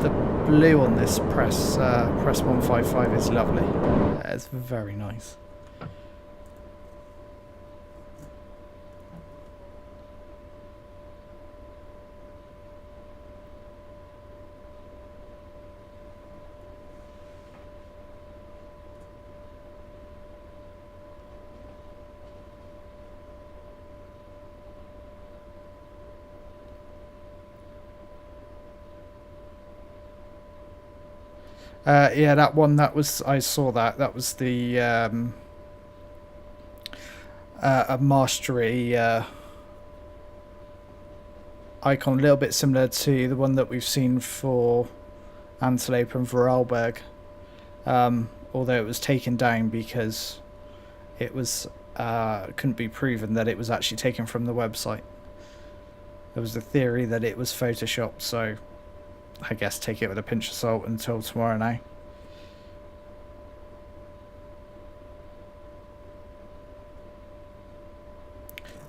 The blue on this press 155 is lovely. It's very nice. Yeah, that one, I saw that. That was the a mastery icon, a little bit similar to the one that we've seen for Antelope and Vorarlberg. Although it was taken down because it was couldn't be proven that it was actually taken from the website. There was the theory that it was photoshopped, so I guess take it with a pinch of salt until tomorrow now.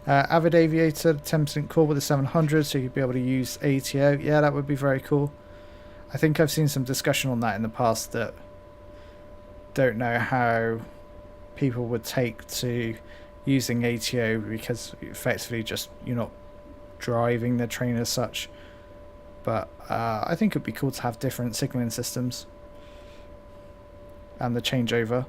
Avid Aviator, 10% core with a 700, so you'd be able to use ATO. Yeah, that would be very cool. I think I've seen some discussion on that in the past that don't know how people would take to using ATO, because effectively just you're not driving the train as such. But I think it'd be cool to have different signaling systems and the changeover.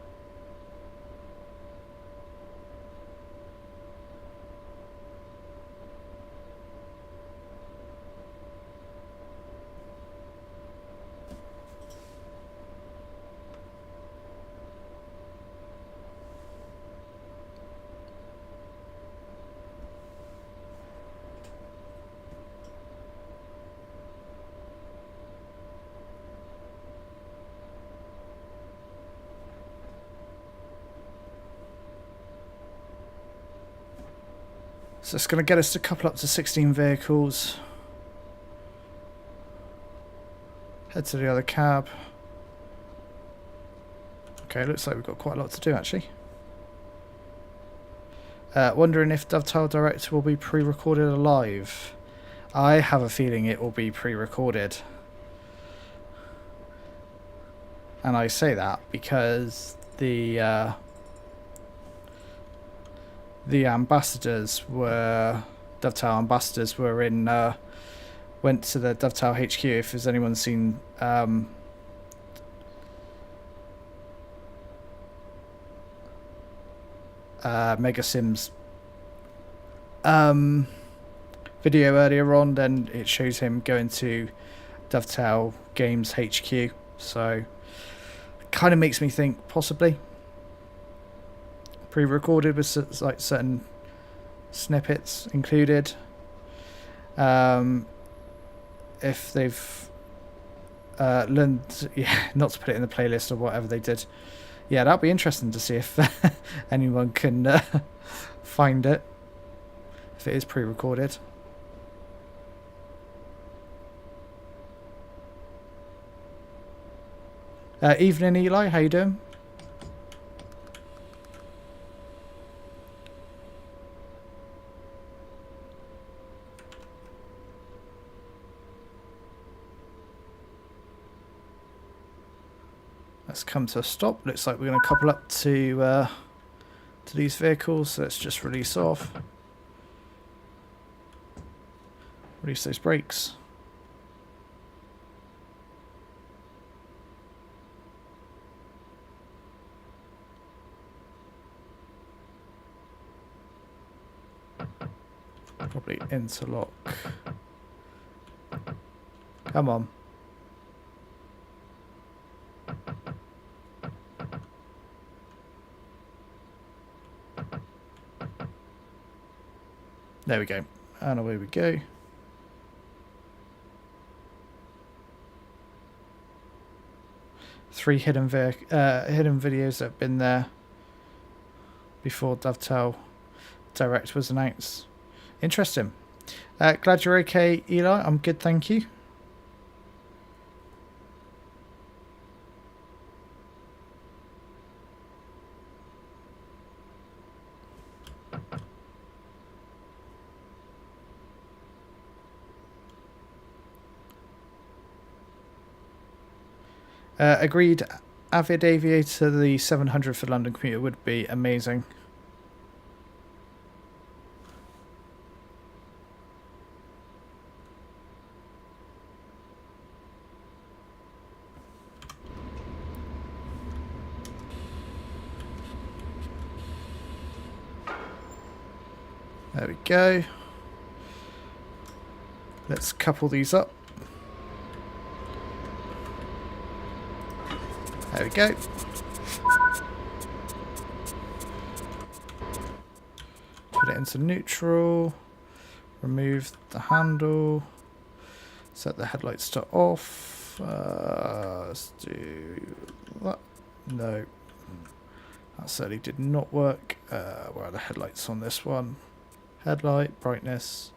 So it's going to get us to couple up to 16 vehicles. Head to the other cab. Okay, looks like we've got quite a lot to do actually. Wondering if Dovetail Direct will be pre-recorded live. I have a feeling it will be pre-recorded. And I say that because the ambassadors were, Dovetail ambassadors were in, went to the Dovetail HQ. If there's anyone seen Mega Sims video earlier on, then it shows him going to Dovetail Games HQ. So it kind of makes me think possibly pre-recorded with like certain snippets included. If they've learned, yeah, not to put it in the playlist or whatever they did. Yeah, that'll be interesting to see if anyone can find it, if it is pre-recorded. Evening, Eli, how you doing? Let's come to a stop. Looks like we're going to couple up to these vehicles. So let's just release off. Release those brakes. Probably interlock. Come on. There we go. And away we go. Three hidden videos that have been there before Dovetail Direct was announced. Interesting. Glad you're okay, Eli. I'm good, thank you. Agreed. Avid Aviator, the 700 for London commuter would be amazing. There we go. Let's couple these up. There we go. Put it into neutral. Remove the handle. Set the headlights to off. Let's do that. No. That certainly did not work. Where are the headlights on this one? Headlight, brightness,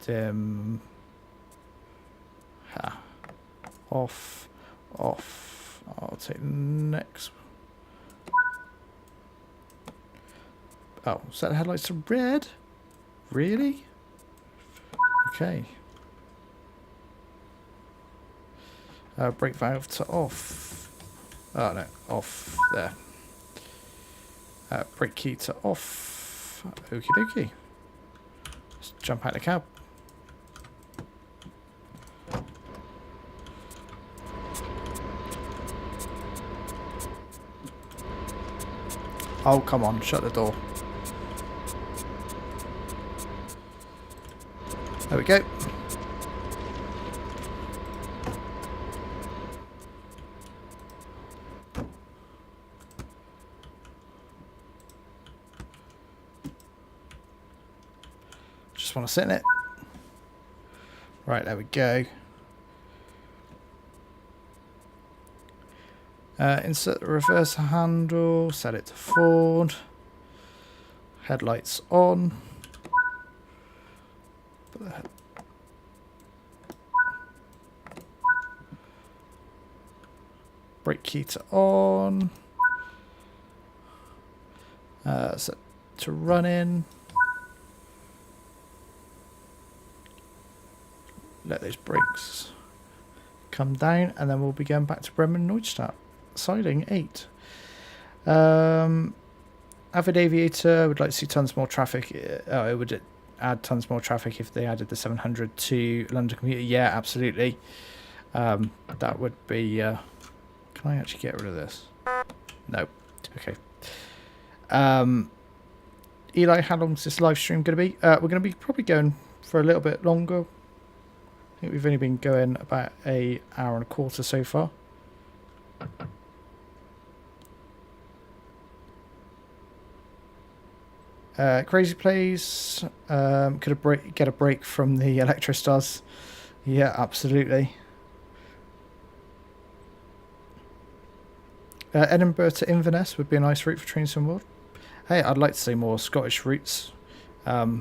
dim, off, off. I'll take the next. Oh, set the headlights to red? Really? Okay. Brake valve to off. Oh no, off there. Brake key to off. Okie dokie. Let's jump out of the cab. Oh, come on, shut the door. There we go. Just want to sit in it. Right, there we go. Insert the reverse handle, set it to forward. Headlights on. Brake key to on. Set to run in. Let those brakes come down, and then we'll be going back to Bremen Neustadt. Siding 8. Avid Aviator would like to see tons more traffic. It would add tons more traffic if they added the 700 to London commuter. Yeah, absolutely. That would be... can I actually get rid of this? No. Okay. Eli, how long is this live stream going to be? We're going to be probably going for a little bit longer. I think we've only been going about an hour and a quarter so far. Crazy Plays. Could get a break from the Electrostars. Yeah, absolutely. Edinburgh to Inverness would be a nice route for Train Sim World. Hey, I'd like to see more Scottish routes. Yeah,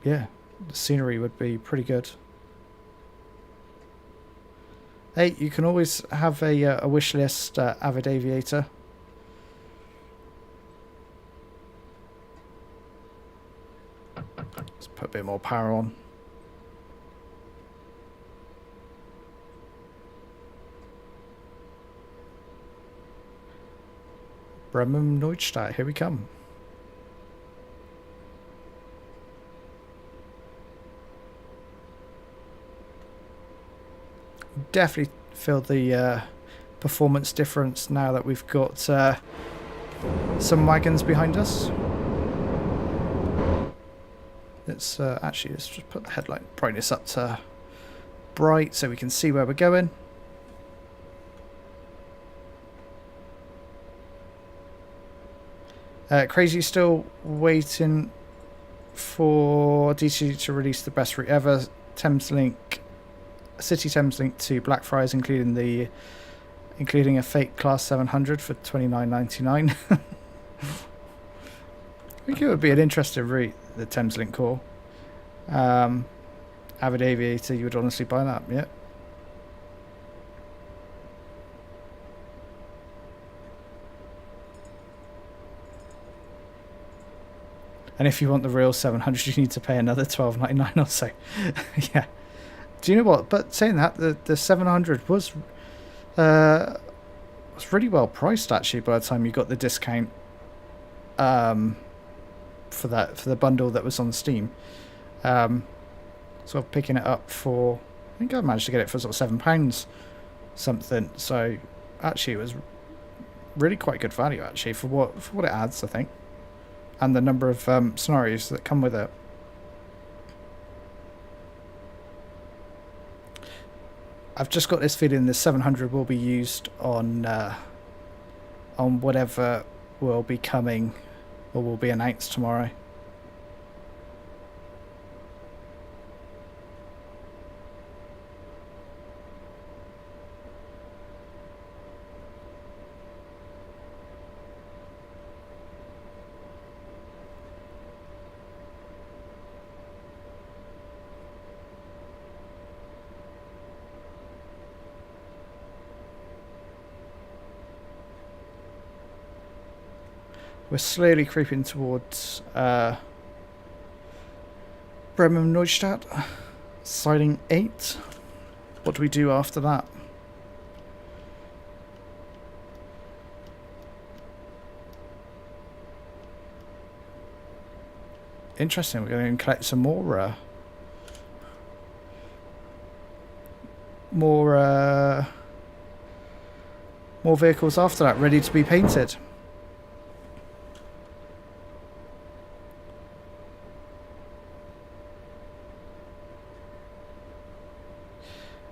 the scenery would be pretty good. Hey, you can always have a wish list, Avid Aviator. Let's put a bit more power on. Bremen Neustadt, here we come. Definitely feel the performance difference now that we've got some wagons behind us. Let's just put the headlight brightness up to bright so we can see where we're going. Crazy still waiting for DCG to release the best route ever. Thameslink, City Thameslink to Blackfriars, including a fake Class 700 for $29.99. I think it would be an interesting route, the Thameslink core. Avid Aviator, you would honestly buy that, yeah. And if you want the real 700, you need to pay another $12.99 or so. Yeah. Do you know what? But saying that, the 700 was It's really well priced actually by the time you got the discount for the bundle that was on Steam. Sort of picking it up for, I think I managed to get it for sort of £7 something. So actually it was really quite good value actually for what it adds, I think, and the number of scenarios that come with it. I've just got this feeling the 700 will be used on whatever will be coming or will be announced tomorrow. We're slowly creeping towards Bremen Neustadt, siding 8. What do we do after that? Interesting, we're going to collect some more more vehicles after that, ready to be painted.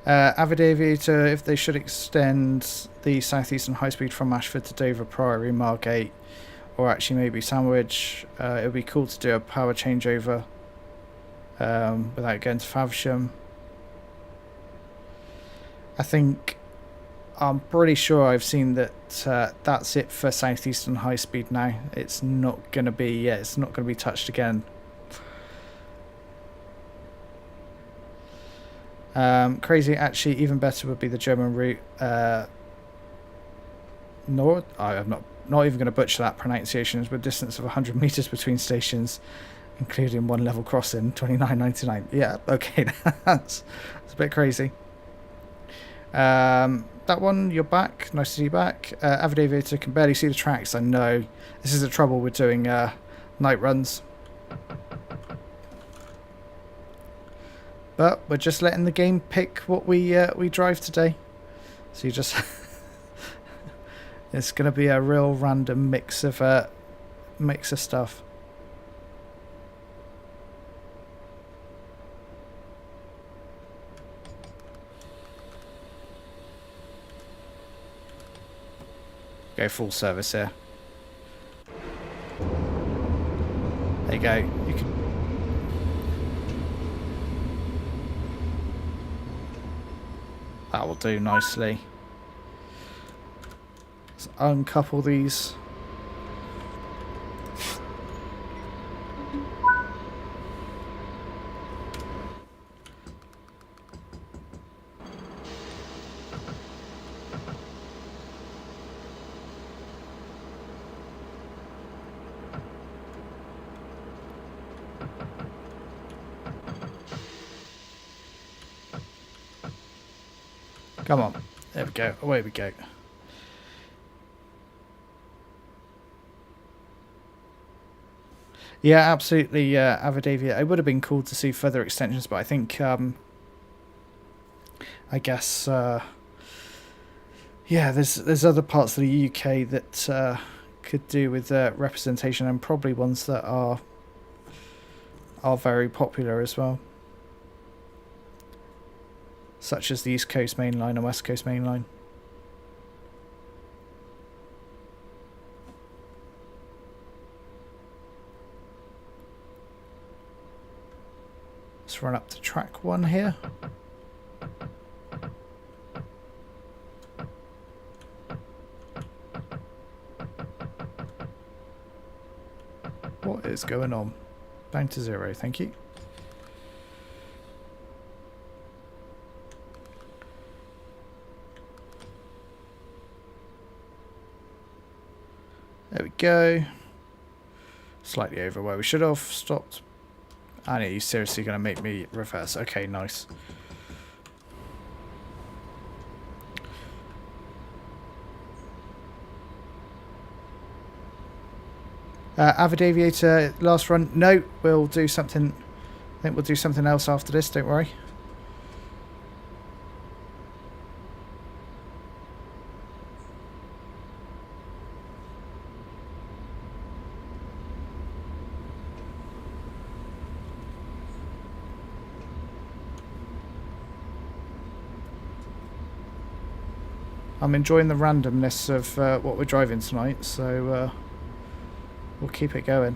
Avid Aviator, if they should extend the Southeastern High Speed from Ashford to Dover, Priory, Margate, or actually maybe Sandwich, it would be cool to do a power changeover without going to Faversham. I'm pretty sure I've seen that that's it for Southeastern High Speed now. It's not going to be touched again. Crazy, actually, even better would be the German route. Nord. I'm not even going to butcher that pronunciation. With a distance of 100 meters between stations, including one level crossing, 29.99. Yeah, okay, that's a bit crazy. That one, you're back. Nice to see you back. Avid Aviator can barely see the tracks. I know this is the trouble with doing night runs. But we're just letting the game pick what we drive today. So you just it's going to be a real random mix of stuff. Go full service here. There you go. You can. That will do nicely. Let's uncouple these. Come on. There we go. Away we go. Yeah, absolutely, Avid Aviator. It would have been cool to see further extensions, but I think, I guess, yeah, there's other parts of the UK that could do with representation, and probably ones that are very popular as well, such as the East Coast Main Line and West Coast Main Line. Let's run up to track 1 here. What is going on? Down to 0, thank you. There we go. Slightly over where we should have stopped. And are you seriously going to make me reverse? Okay, nice. Avid Aviator, last run. No, we'll do something. I think we'll do something else after this, don't worry. I'm enjoying the randomness of what we're driving tonight, so we'll keep it going.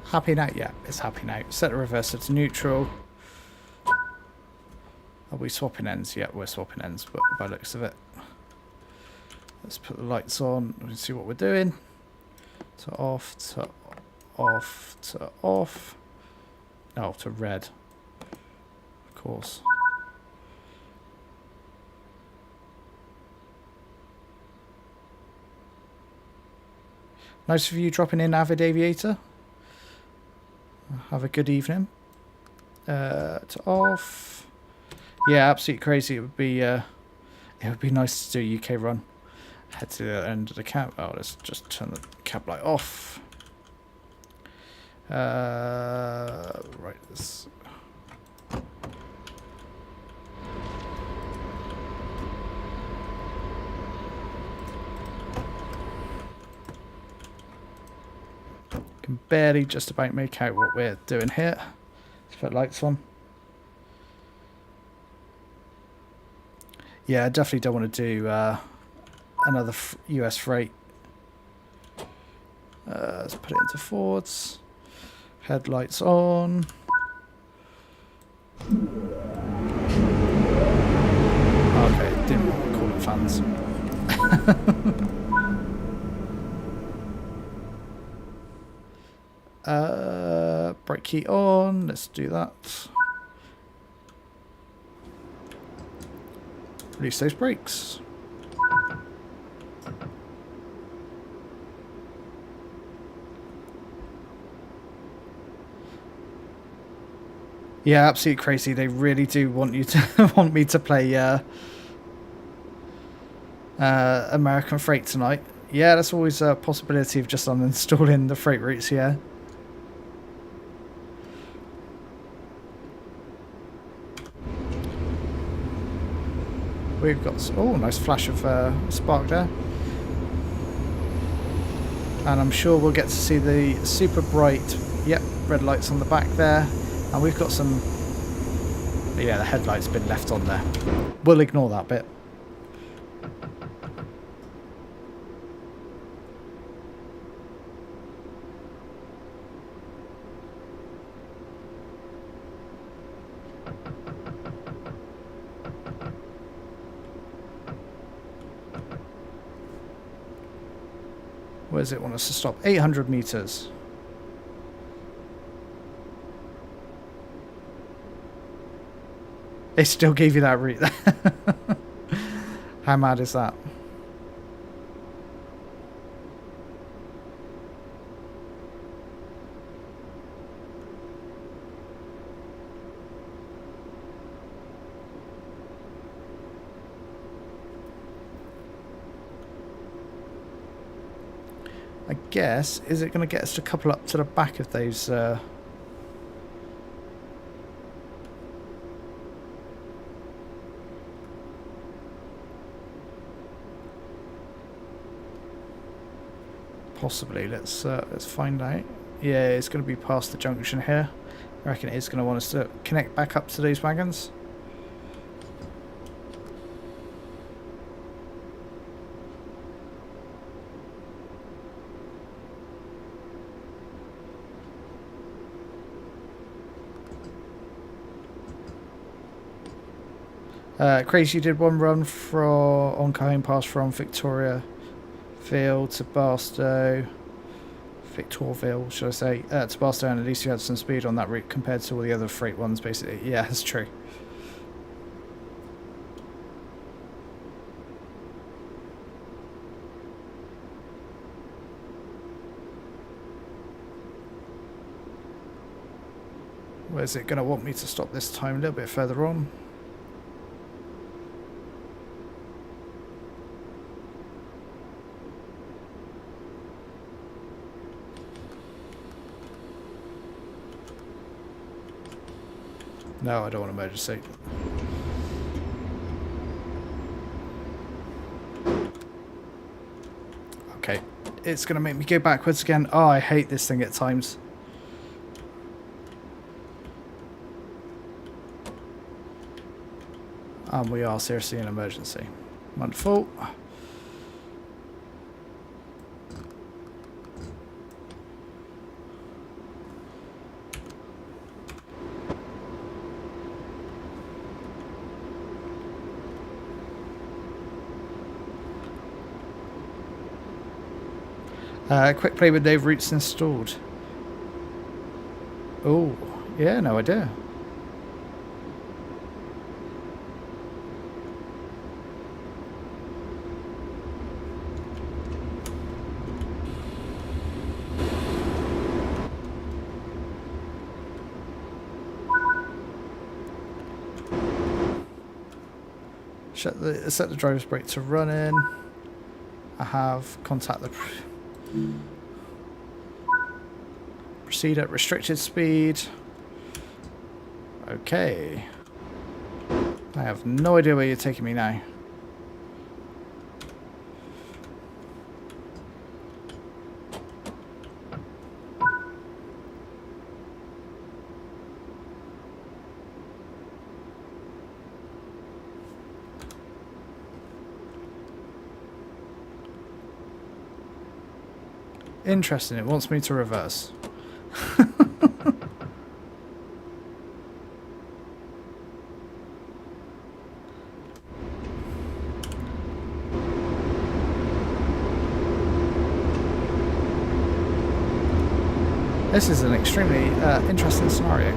Happy now? Yeah, it's happy now. Set the reverser to neutral. Are we swapping ends? Yeah, we're swapping ends, but by the looks of it. Let's put the lights on and see what we're doing. To off, to off, to off. Oh, to red. Of course. Nice of you dropping in, Avid Aviator. Have a good evening. To off. Yeah, absolutely crazy. It would be nice to do a UK run. Head to the end of the cab. Oh, let's just turn the cab light off. Right. This. Can barely just about make out what we're doing here. Let's put lights on. Yeah, I definitely don't want to do another US freight. Let's put it into forwards. Headlights on. Okay, didn't want to call it fans. Brake key on. Let's do that. Release those brakes. Yeah, absolutely crazy. They really do want you to want me to play American Freight tonight. Yeah, that's always a possibility of just uninstalling the freight routes. Yeah. We've got, oh, nice flash of spark there. And I'm sure we'll get to see the super bright, yep, red lights on the back there. And we've got some, yeah, the headlight's been left on there. We'll ignore that bit. Where does it want us to stop? 800 meters. They still gave you that route. How mad is that? I guess, is it going to get us to couple up to the back of those possibly. Let's find out. Yeah, it's going to be past the junction here. I reckon it is going to want us to connect back up to those wagons. Crazy did one run on Cajon Pass from Victoriaville to Barstow. Victorville, should I say, to Barstow, and at least you had some speed on that route compared to all the other freight ones, basically. Yeah, that's true. Where's it going to want me to stop this time? A little bit further on. No, I don't want emergency. Okay, it's going to make me go backwards again. Oh, I hate this thing at times. And we are seriously in emergency. Wonderful. Quick play with Dave routes installed. Oh, yeah, no idea. Set the driver's brake to run in. I have contact the proceed at restricted speed. Okay. I have no idea where you're taking me now. Interesting, it wants me to reverse. This is an extremely interesting scenario.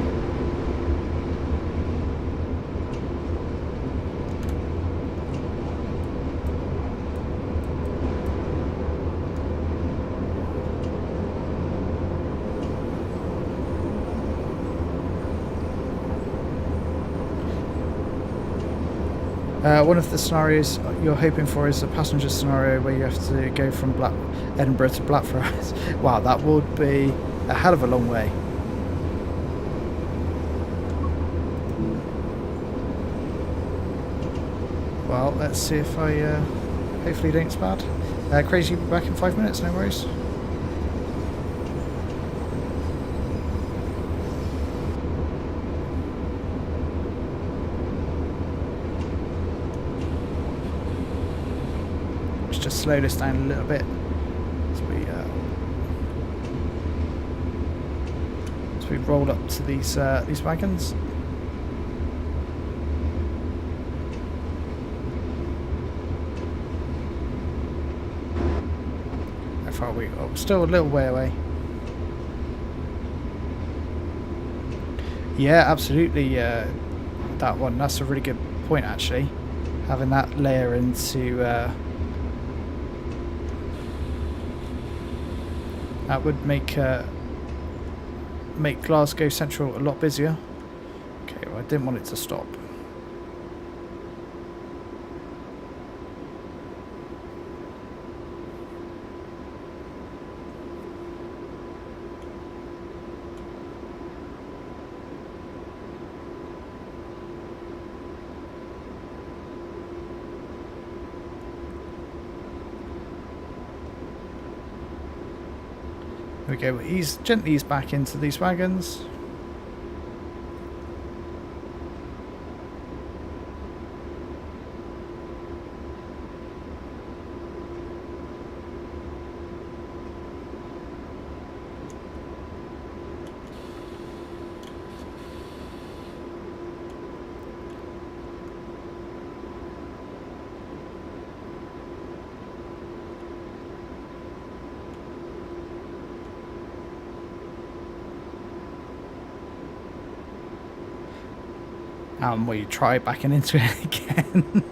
One of the scenarios you're hoping for is a passenger scenario where you have to go from Edinburgh to Blackfriars. Wow, that would be a hell of a long way. Well, let's see if I hopefully don't spad. Crazy, be back in 5 minutes, no worries. Let's just slow this down a little bit as we roll up to these wagons. How far are we? Oh, still a little way away. Yeah, absolutely. That one. That's a really good point, actually. Having that layer into that would make Glasgow Central a lot busier. Okay, well, I didn't want it to stop. There we go, gently ease back into these wagons. We try backing into it again.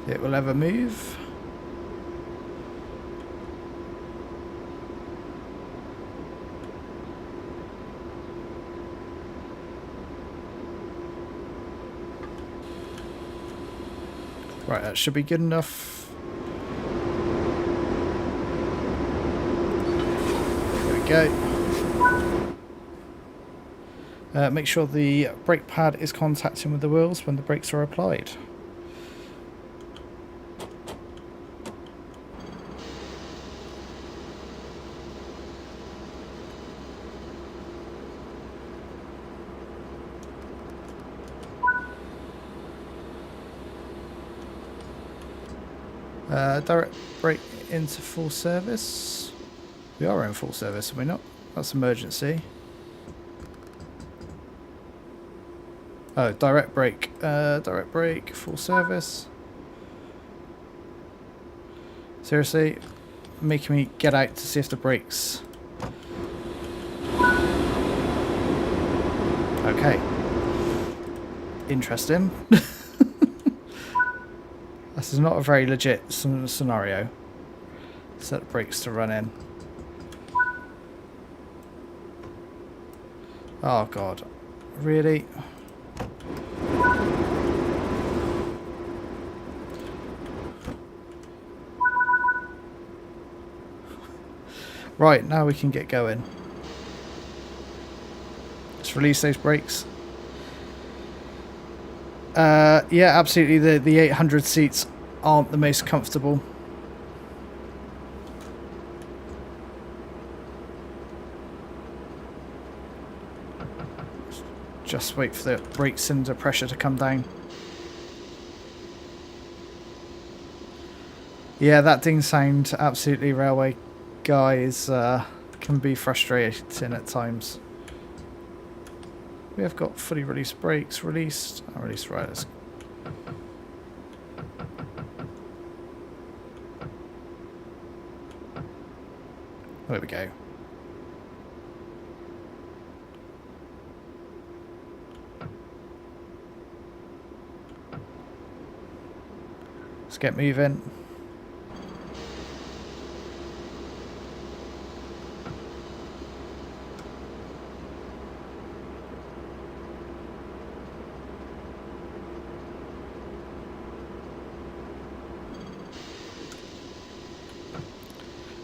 It will ever move. Right, that should be good enough. There we go. Make sure the brake pad is contacting with the wheels when the brakes are applied. Direct brake into full service. We are in full service, are we not? That's emergency. Oh, direct brake, full service. Seriously, making me get out to see if the brakes. Okay. Interesting. This is not a very legit scenario. Set the brakes to run in. Oh god. Really? Right, now we can get going. Let's release those brakes. Yeah, absolutely. The 800 seats aren't the most comfortable. Just wait for the brake cylinder pressure to come down. Yeah, that ding sound, absolutely, railway guys, can be frustrating at times. We have got fully released brakes, released, released riders. There we go. Let's get moving.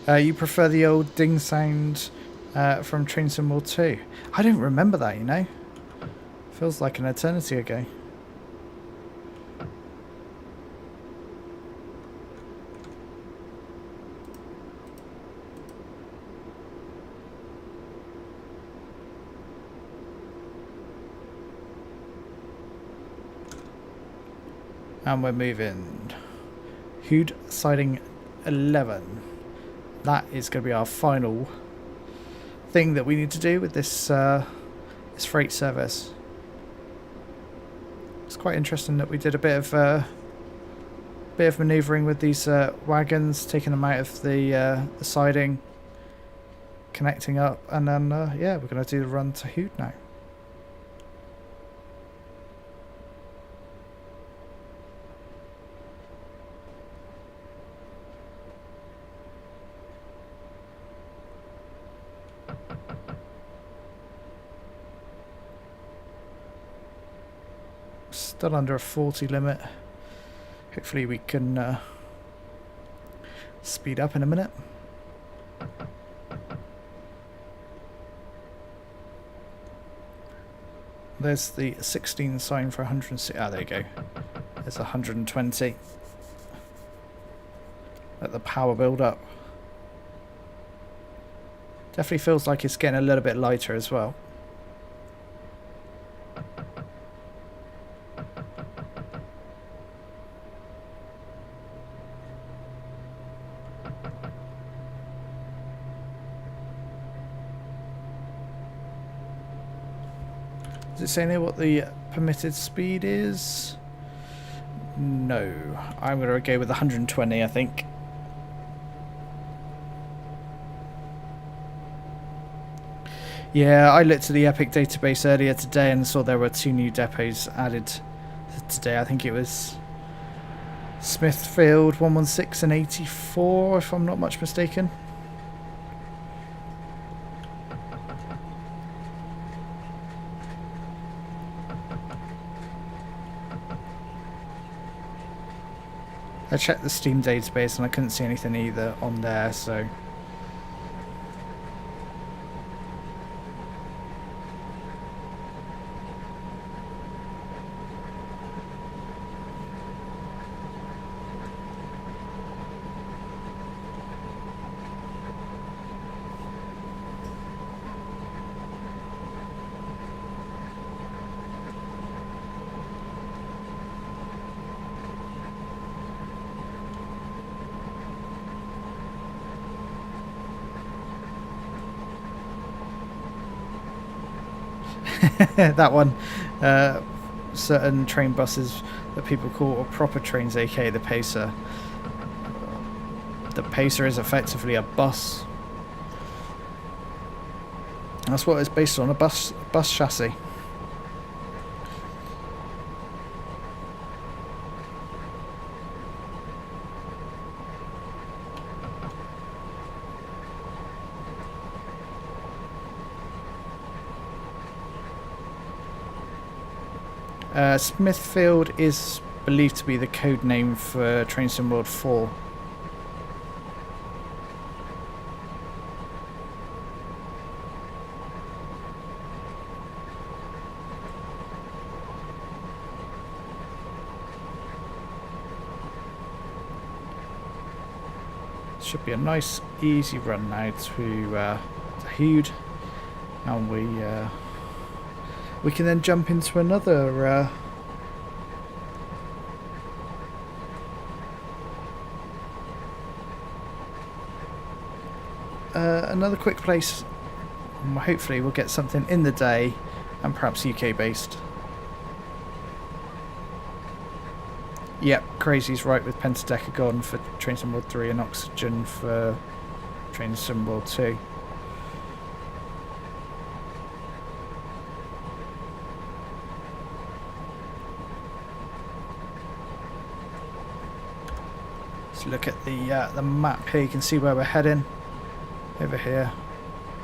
You prefer the old ding sound from Train Sim World 2? I don't remember that, you know. Feels like an eternity ago. And we're moving. Hood siding 11. That is going to be our final thing that we need to do with this this freight service. It's quite interesting that we did a bit of manoeuvring with these wagons, taking them out of the siding, connecting up, and then yeah, we're going to do the run to Hood now. Still under a 40 limit. Hopefully we can speed up in a minute. There's the 16 sign for 106. Ah, there you go. There's 120. Let the power build up. Definitely feels like it's getting a little bit lighter as well. Does it say here what the permitted speed is? No. I'm going to go with 120, I think. Yeah, I looked at the Epic database earlier today and saw there were 2 new depots added today. I think it was Smithfield 116 and 84, if I'm not much mistaken. I checked the Steam database and I couldn't see anything either on there, so... that one. Certain train buses that people call proper trains, aka the Pacer. The Pacer is effectively a bus. That's what it's based on, a bus chassis. Smithfield is believed to be the code name for Train Sim World 4. Should be a nice easy run now to Hude, and we can then jump into another another quick place. Hopefully we'll get something in the day and perhaps UK based. Yep, Crazy's right with Pentadecagon for Train Sim World 3 and Oxygen for Train Sim World 2. Let's look at the map here. You can see where we're heading. Over here.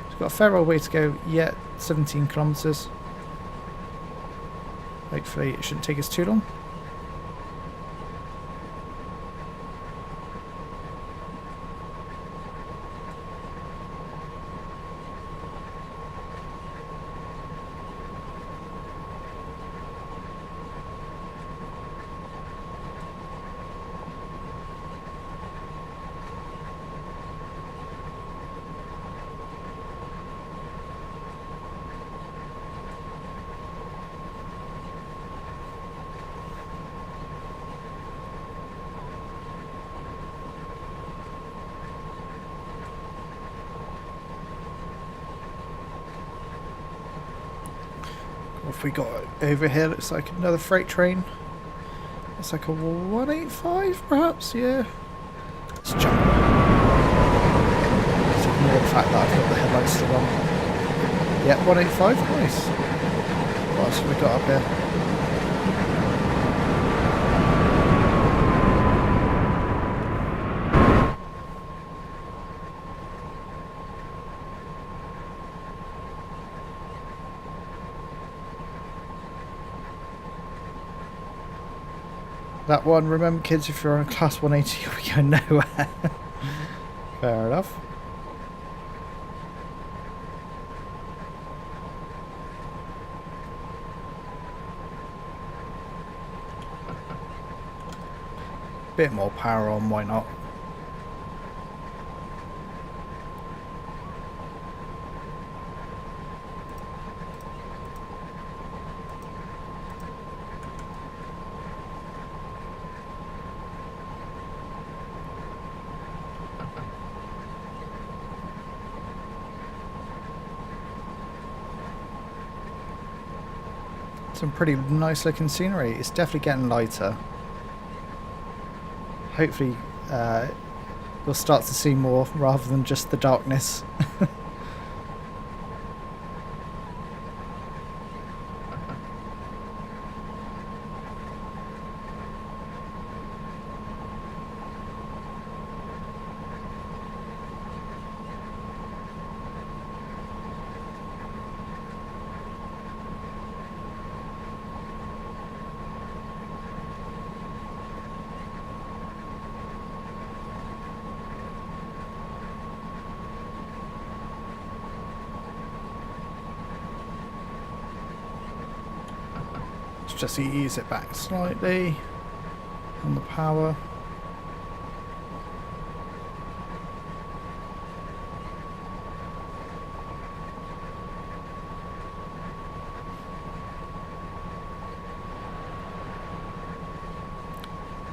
It's got a fair old way to go yet, 17 kilometres. Hopefully it shouldn't take us too long. What have we got over here? Looks like another freight train. It's like a 185 perhaps, yeah. Let's jump. Let's ignore the fact that I've got the headlights still on. Yeah, 185, nice. What else have we got up here? That one, remember kids, if you're on a class 180 you'll be going nowhere. Fair enough. Bit more power on, why not? Some pretty nice looking scenery. It's definitely getting lighter. Hopefully we'll start to see more rather than just the darkness. just ease it back slightly on the power.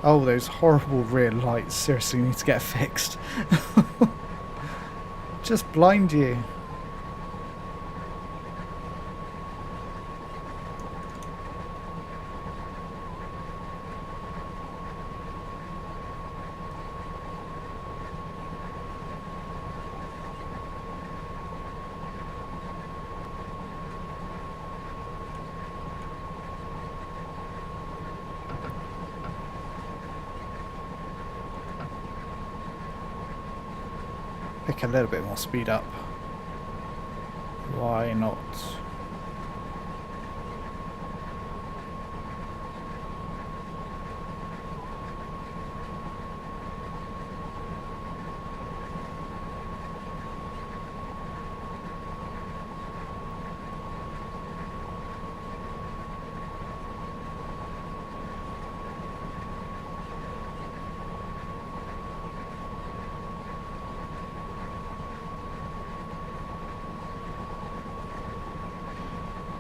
Oh, those horrible rear lights seriously need to get fixed. Just blind you. Pick a little bit more speed up. Why not?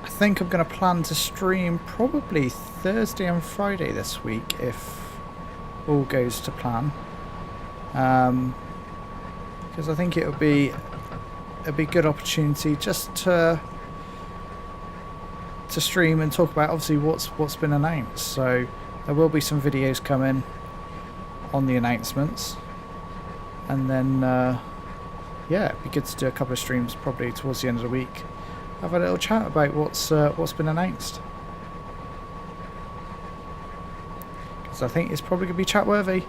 I think I'm going to plan to stream probably Thursday and Friday this week if all goes to plan, because I think it'll be a good opportunity just to stream and talk about obviously what's been announced. So there will be some videos coming on the announcements, and then yeah, it'd be good to do a couple of streams probably towards the end of the week. Have a little chat about what's been announced, because I think it's probably going to be chat worthy.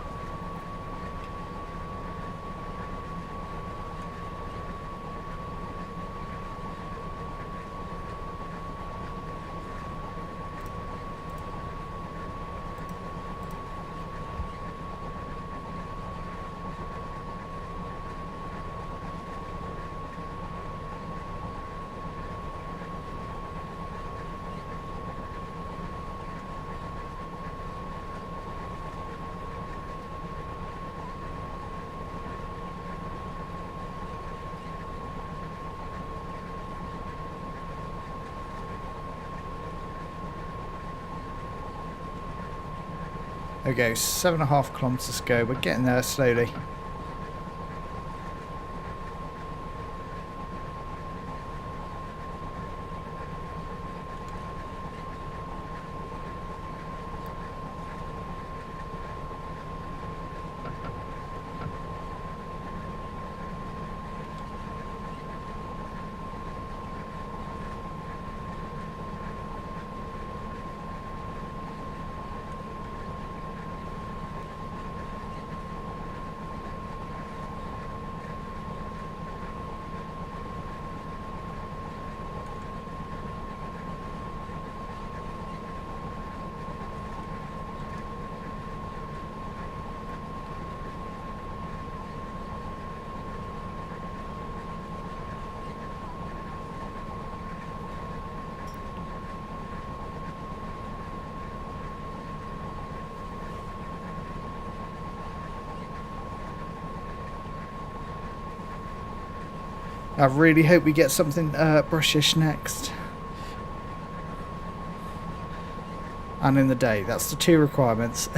Okay, 7.5 kilometers to go. We're getting there slowly. I really hope we get something brushish next. And in the day. That's the two requirements.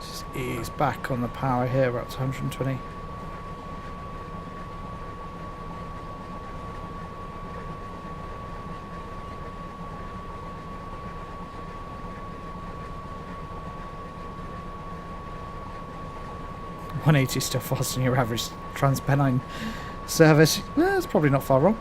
Just ease back on the power here. We're up to 120. 180 is still faster than your average Transpennine service. It's probably not far wrong.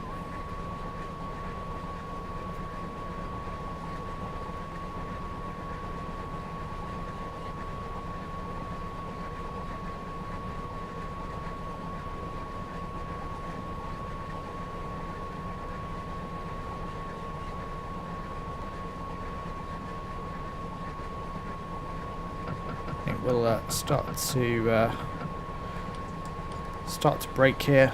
We'll start to brake here,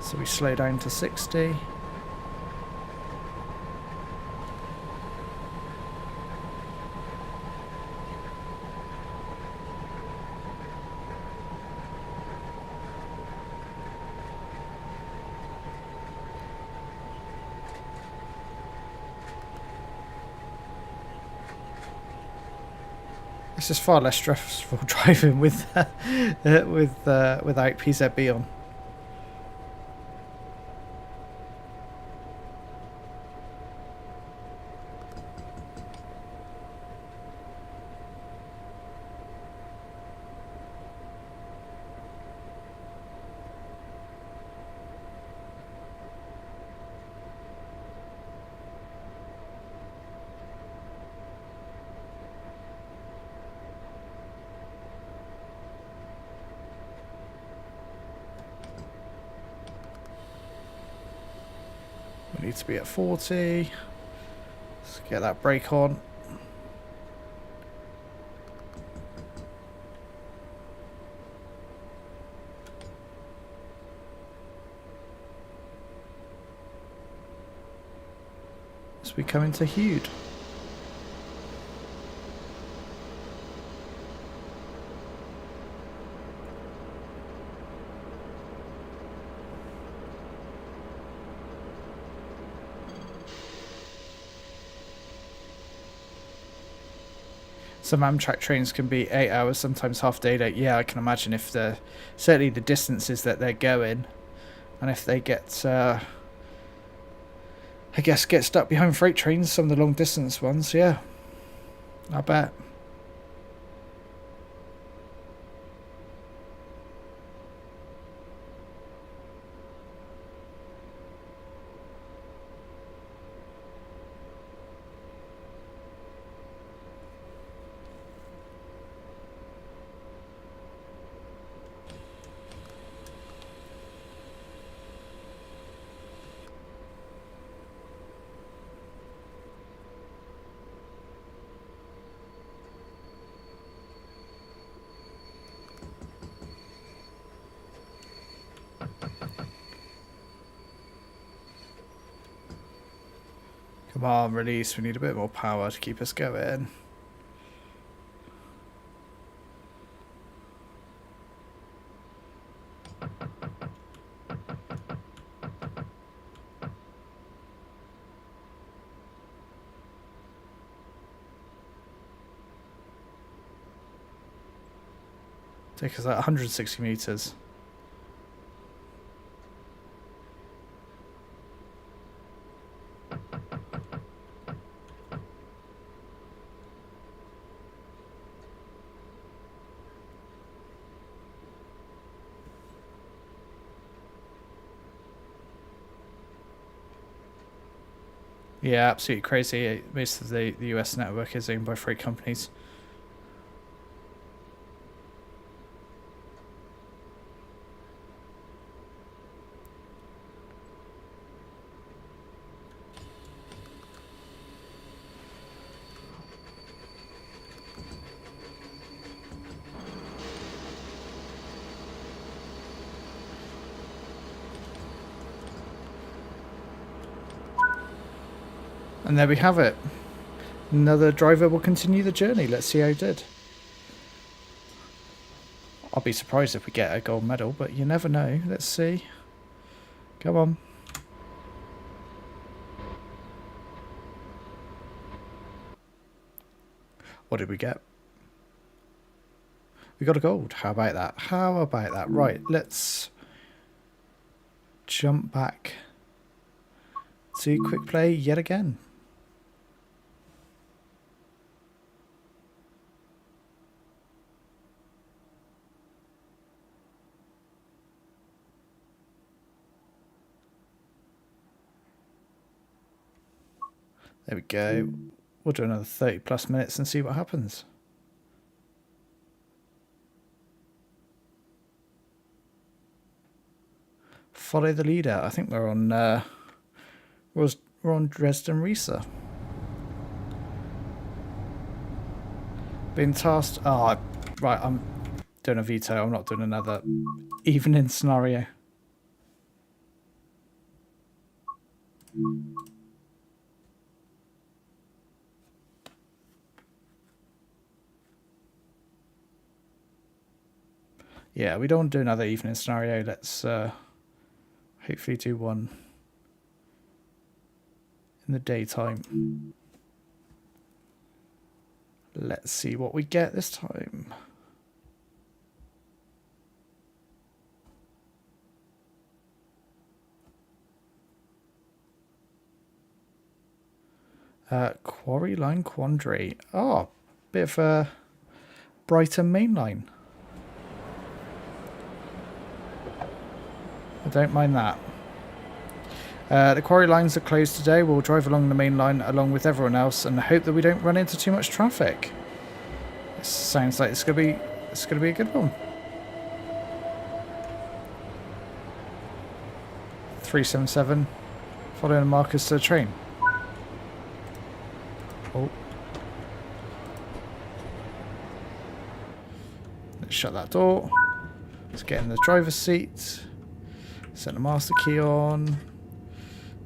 so we slow down to 60. This is far less stressful driving with without PZB on. We need to be at 40. Let's get that brake on. As we come into Hude. Some Amtrak trains can be 8 hours, sometimes half day late. Yeah, I can imagine if certainly the distances that they're going, and if they get, I guess, get stuck behind freight trains, some of the long distance ones. Yeah, I bet. Come on, release. We need a bit more power to keep us going. Take us at 160 meters. Yeah, absolutely crazy. Most of the US network is owned by freight companies. And there we have it. Another driver will continue the journey. Let's see how he did. I'll be surprised if we get a gold medal, but you never know. Let's see. Come on. What did we get? We got a gold. How about that? How about that? Right, let's jump back to quick play yet again. There we go. We'll do another 30 plus minutes and see what happens. Follow the leader. I think we're on Dresden Riesa. Being tasked. Oh, right. I'm doing a veto. I'm not doing another evening scenario. Yeah, we don't want to do another evening scenario. Let's hopefully do one in the daytime. Let's see what we get this time. Quarry Line Quandary. Oh, bit of a brighter main line. I don't mind that. The quarry lines are closed today. We'll drive along the main line along with everyone else and hope that we don't run into too much traffic. This sounds like it's gonna be a good one. 377. Following the markers to the train. Oh. Let's shut that door. Let's get in the driver's seat. Set the master key on.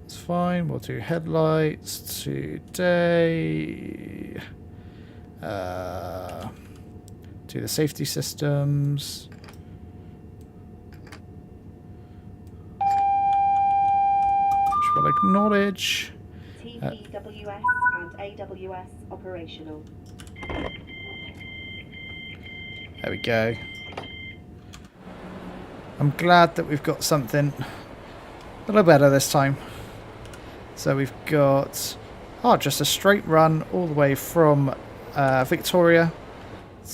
It's fine. We'll do headlights today. Do the safety systems. Which we'll acknowledge. TPWS and AWS operational. There we go. I'm glad that we've got something a little better this time. So we've got just a straight run all the way from Victoria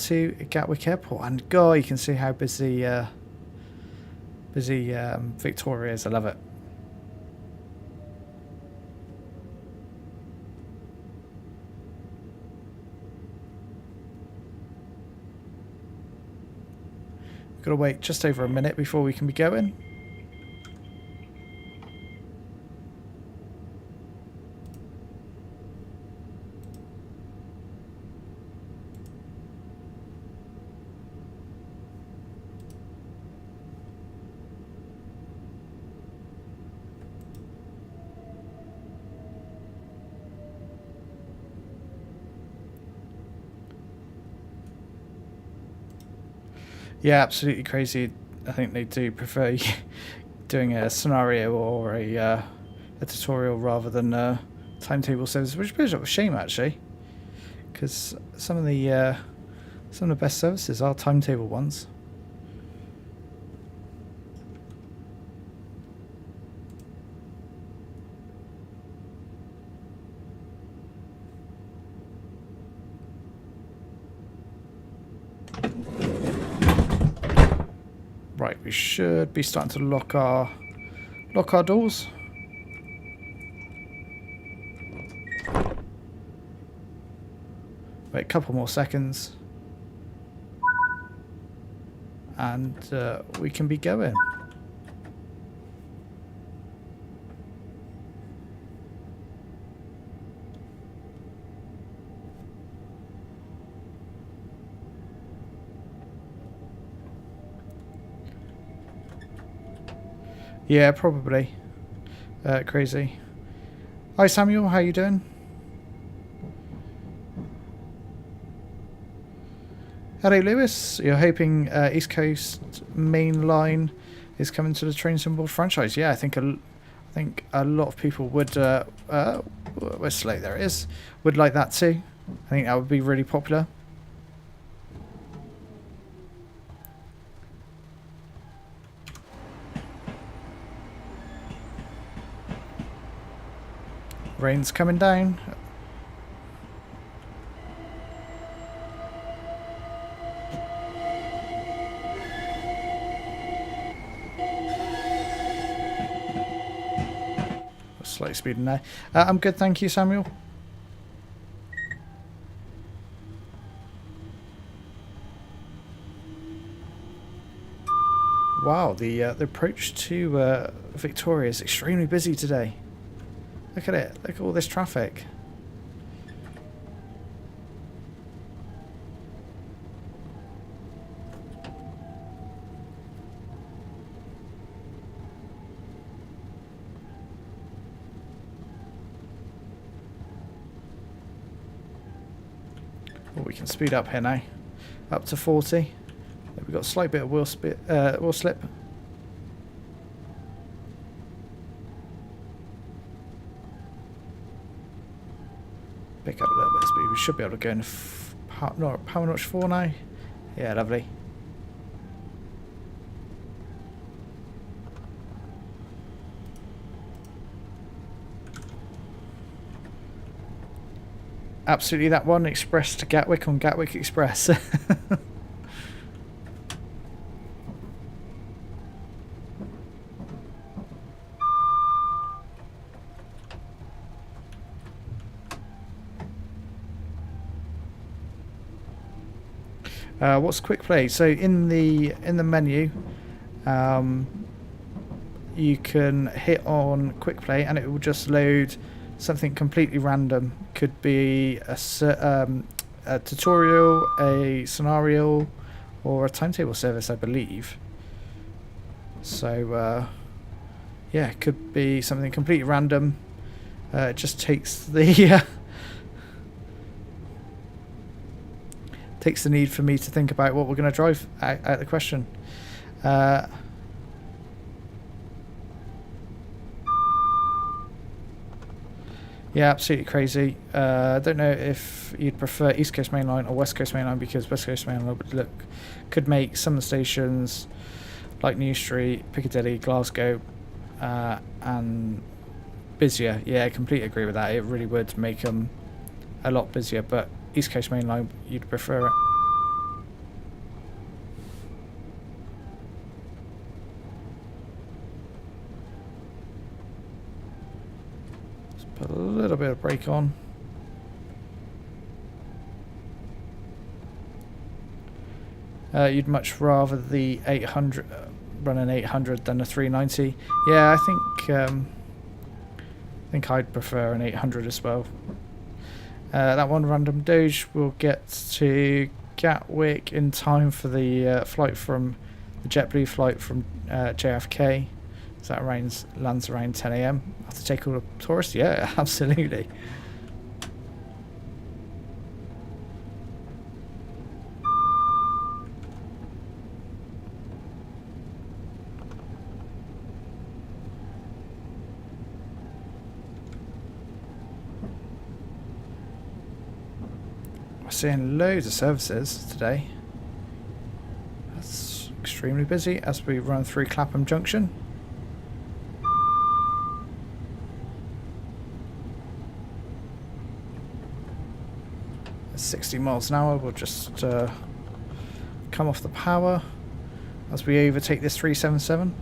to Gatwick Airport, and God, you can see how busy Victoria is. I love it. Got to wait just over a minute before we can be going. Yeah, absolutely crazy. I think they do prefer doing a scenario or a tutorial rather than timetable services, which is a bit of a shame actually, because some of the best services are timetable ones. Right, we should be starting to lock our doors. Wait a couple more seconds, and we can be going. Yeah, probably. Crazy. Hi Samuel, how you doing? Hello Lewis, you're hoping East Coast Main Line is coming to the Trains on Board franchise. Yeah, I think a lot of people would. Where's late? There it is. Would like that too. I think that would be really popular. Rain's coming down. Slight speed in there. I'm good, thank you, Samuel. Wow, the approach to Victoria is extremely busy today. Look at it. Look at all this traffic. Oh, we can speed up here now. Up to 40. We've got a slight bit of wheel slip. Pick up a little bit of speed. We should be able to go in power notch 4 now. Yeah, lovely. Absolutely, that one express to Gatwick on Gatwick Express. What's quick play? So in the menu, you can hit on quick play and it will just load something completely random. Could be a tutorial, a scenario, or a timetable service, I believe. So yeah, it could be something completely random. It just takes the takes the need for me to think about what we're going to drive out the question. Yeah, absolutely crazy. I don't know if you'd prefer East Coast Main Line or West Coast Main Line, because West Coast Main Line could make some of the stations like New Street, Piccadilly, Glasgow, and busier. Yeah, I completely agree with that. It really would make them a lot busier, but East Coast Main Line, you'd prefer it. Let's put a little bit of brake on. You'd much rather the 800 run an 800 than a 390. Yeah, I think I'd prefer an 800 as well. That one random Doge will get to Gatwick in time for the flight from the JetBlue flight from JFK. So that lands around 10 AM. Have to take all the tourists? Yeah, absolutely. We're seeing loads of services today. That's extremely busy as we run through Clapham Junction. At 60 miles an hour, we'll just come off the power as we overtake this 377.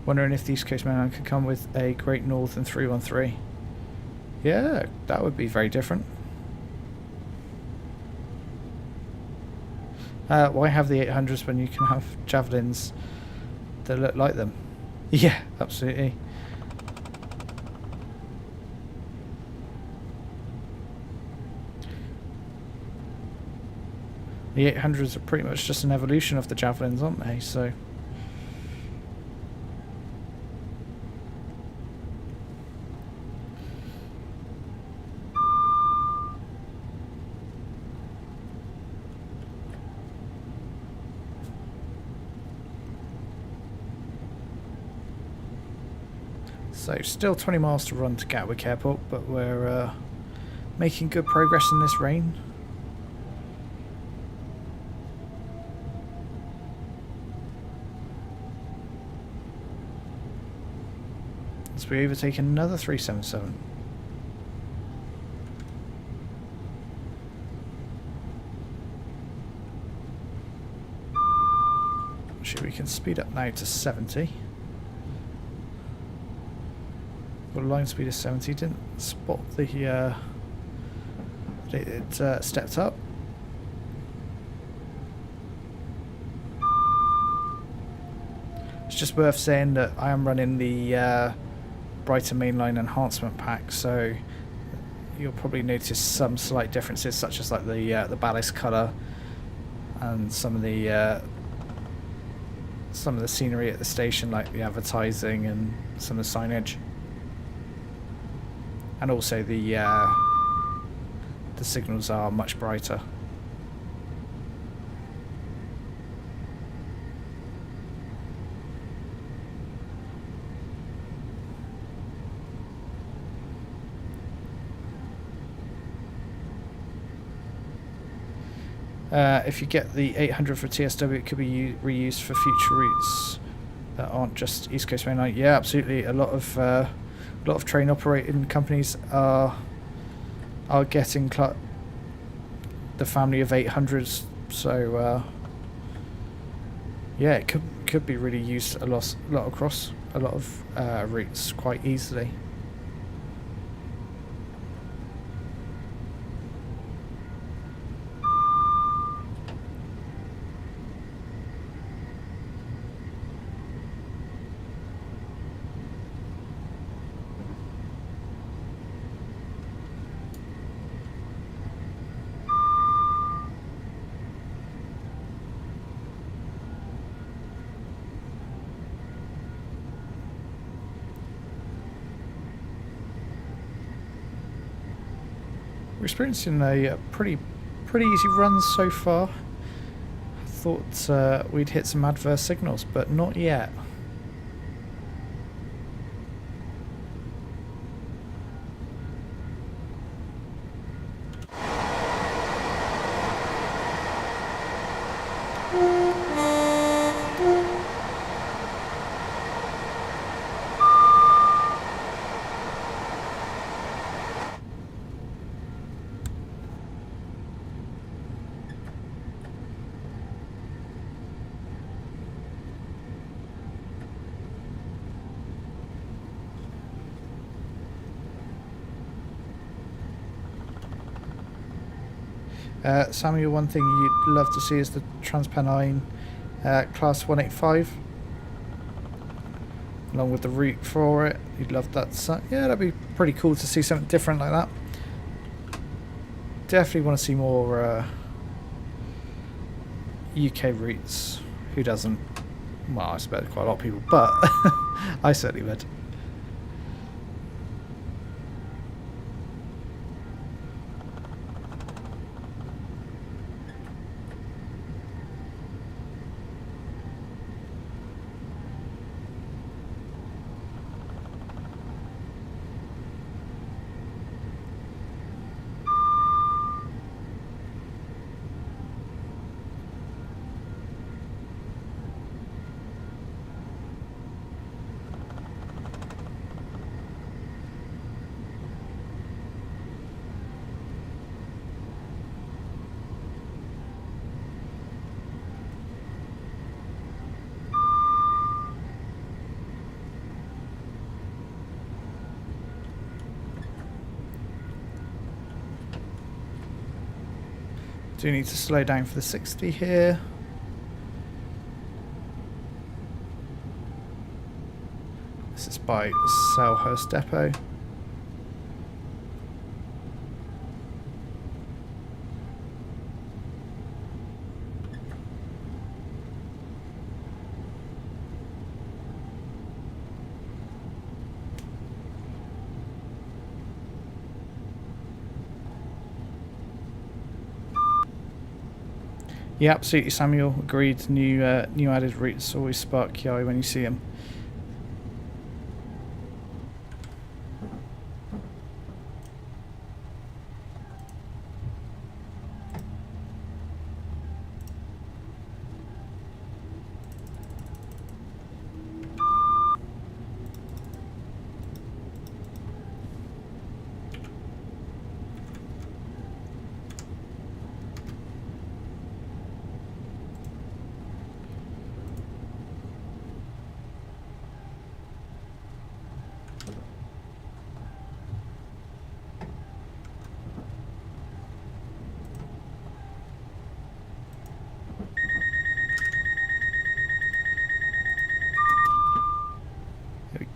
Wondering if the East Coast Main Line could come with a Great Northern 313. Yeah, that would be very different. Why have the 800s when you can have Javelins that look like them? Yeah, absolutely. The 800s are pretty much just an evolution of the Javelins, aren't they? So. So still 20 miles to run to Gatwick Airport, but we're making good progress in this rain. As we overtake another 377. Actually, we can speed up now to 70. Got a line speed of 70. Didn't spot the it stepped up. It's just worth saying that I am running the Brighter Mainline Enhancement Pack, so you'll probably notice some slight differences, such as like the ballast colour and some of the scenery at the station, like the advertising and some of the signage, and also the signals are much brighter. If you get the 800 for TSW, it could be reused for future routes that aren't just East Coast Mainline. Yeah, absolutely. A lot of train operating companies are getting the family of 800s. So yeah, it could be really used a lot across a lot of routes quite easily. We're experiencing a pretty easy run so far. I thought we'd hit some adverse signals, but not yet. Samuel, one thing you'd love to see is the TransPennine Class 185, along with the route for it. You'd love that. So, yeah, that'd be pretty cool to see something different like that. Definitely want to see more UK routes. Who doesn't? Well, I expect quite a lot of people, but I certainly would. Do need to slow down for the 60 here. This is by Selhurst Depot. Yeah, absolutely, Samuel. Agreed. New added routes always spark your eye when you see them.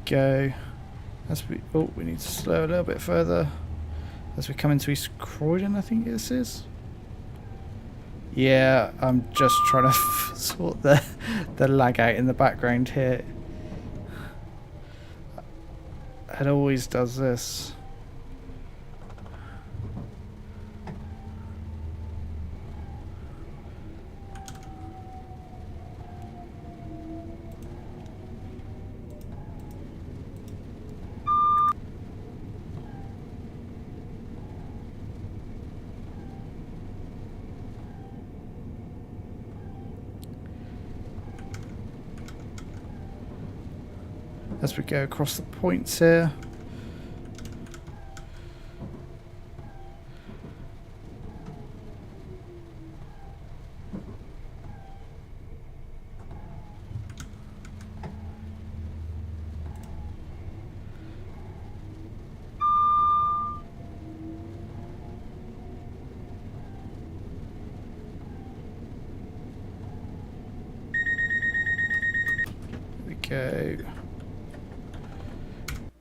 go. We need to slow a little bit further as we come into East Croydon, I think this is. Yeah, I'm just trying to sort the lag out in the background here. It always does this. As we go across the points here. There we go.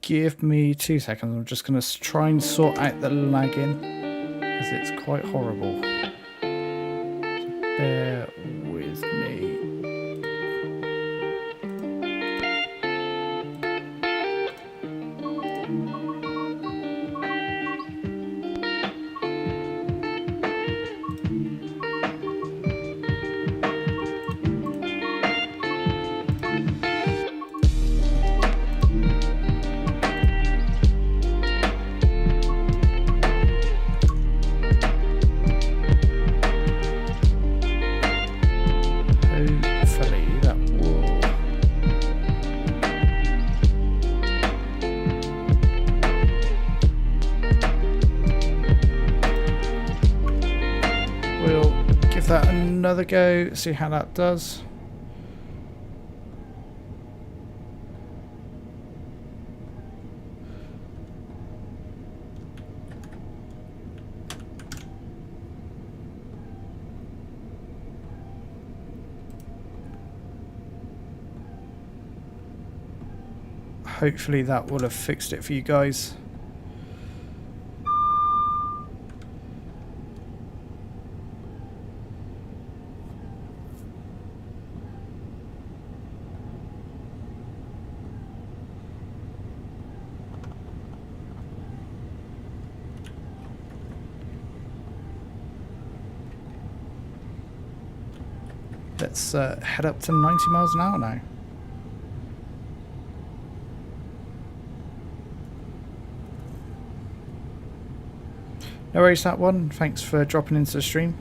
Give me 2 seconds. I'm just going to try and sort out the lagging because it's quite horrible. So bear with me. Hopefully that will. We'll give that another go, see how that does. Hopefully that will have fixed it for you guys. Let's head up to 90 miles an hour now. No worries, that one. Thanks for dropping into the stream.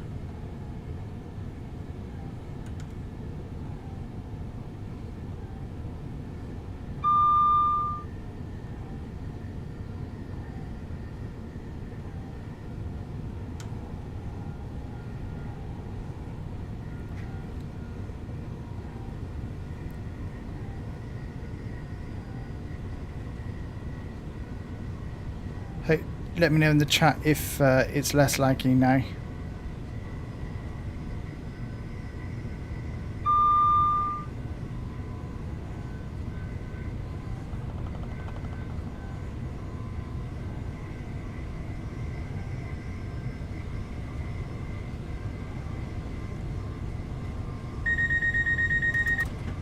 Hey, let me know in the chat if it's less laggy now.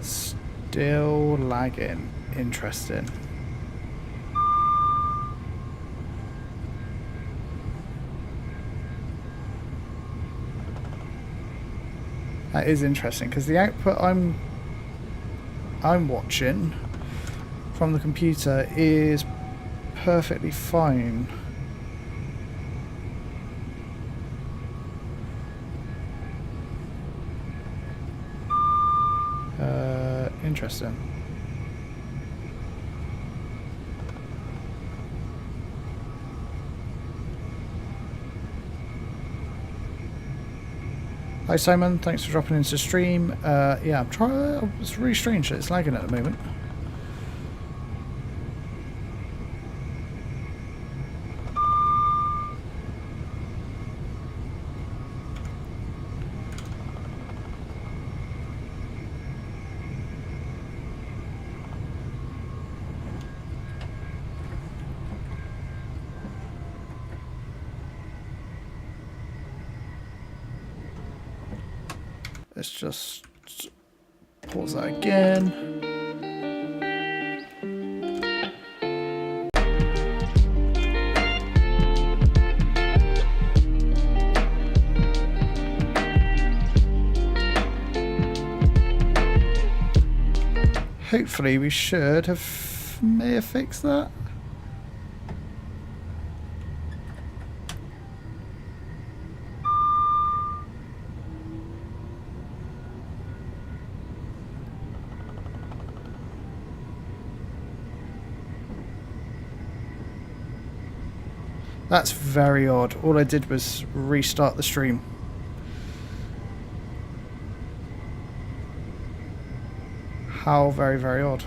Still lagging. Interesting. That is interesting because the output I'm watching from the computer is perfectly fine. Interesting. Hi Simon, thanks for dropping into the stream. Yeah, I'm trying. It's really strange that it's lagging at the moment. let's just pause that again. Hopefully we may have fixed that. That's very odd. All I did was restart the stream. How very, very odd.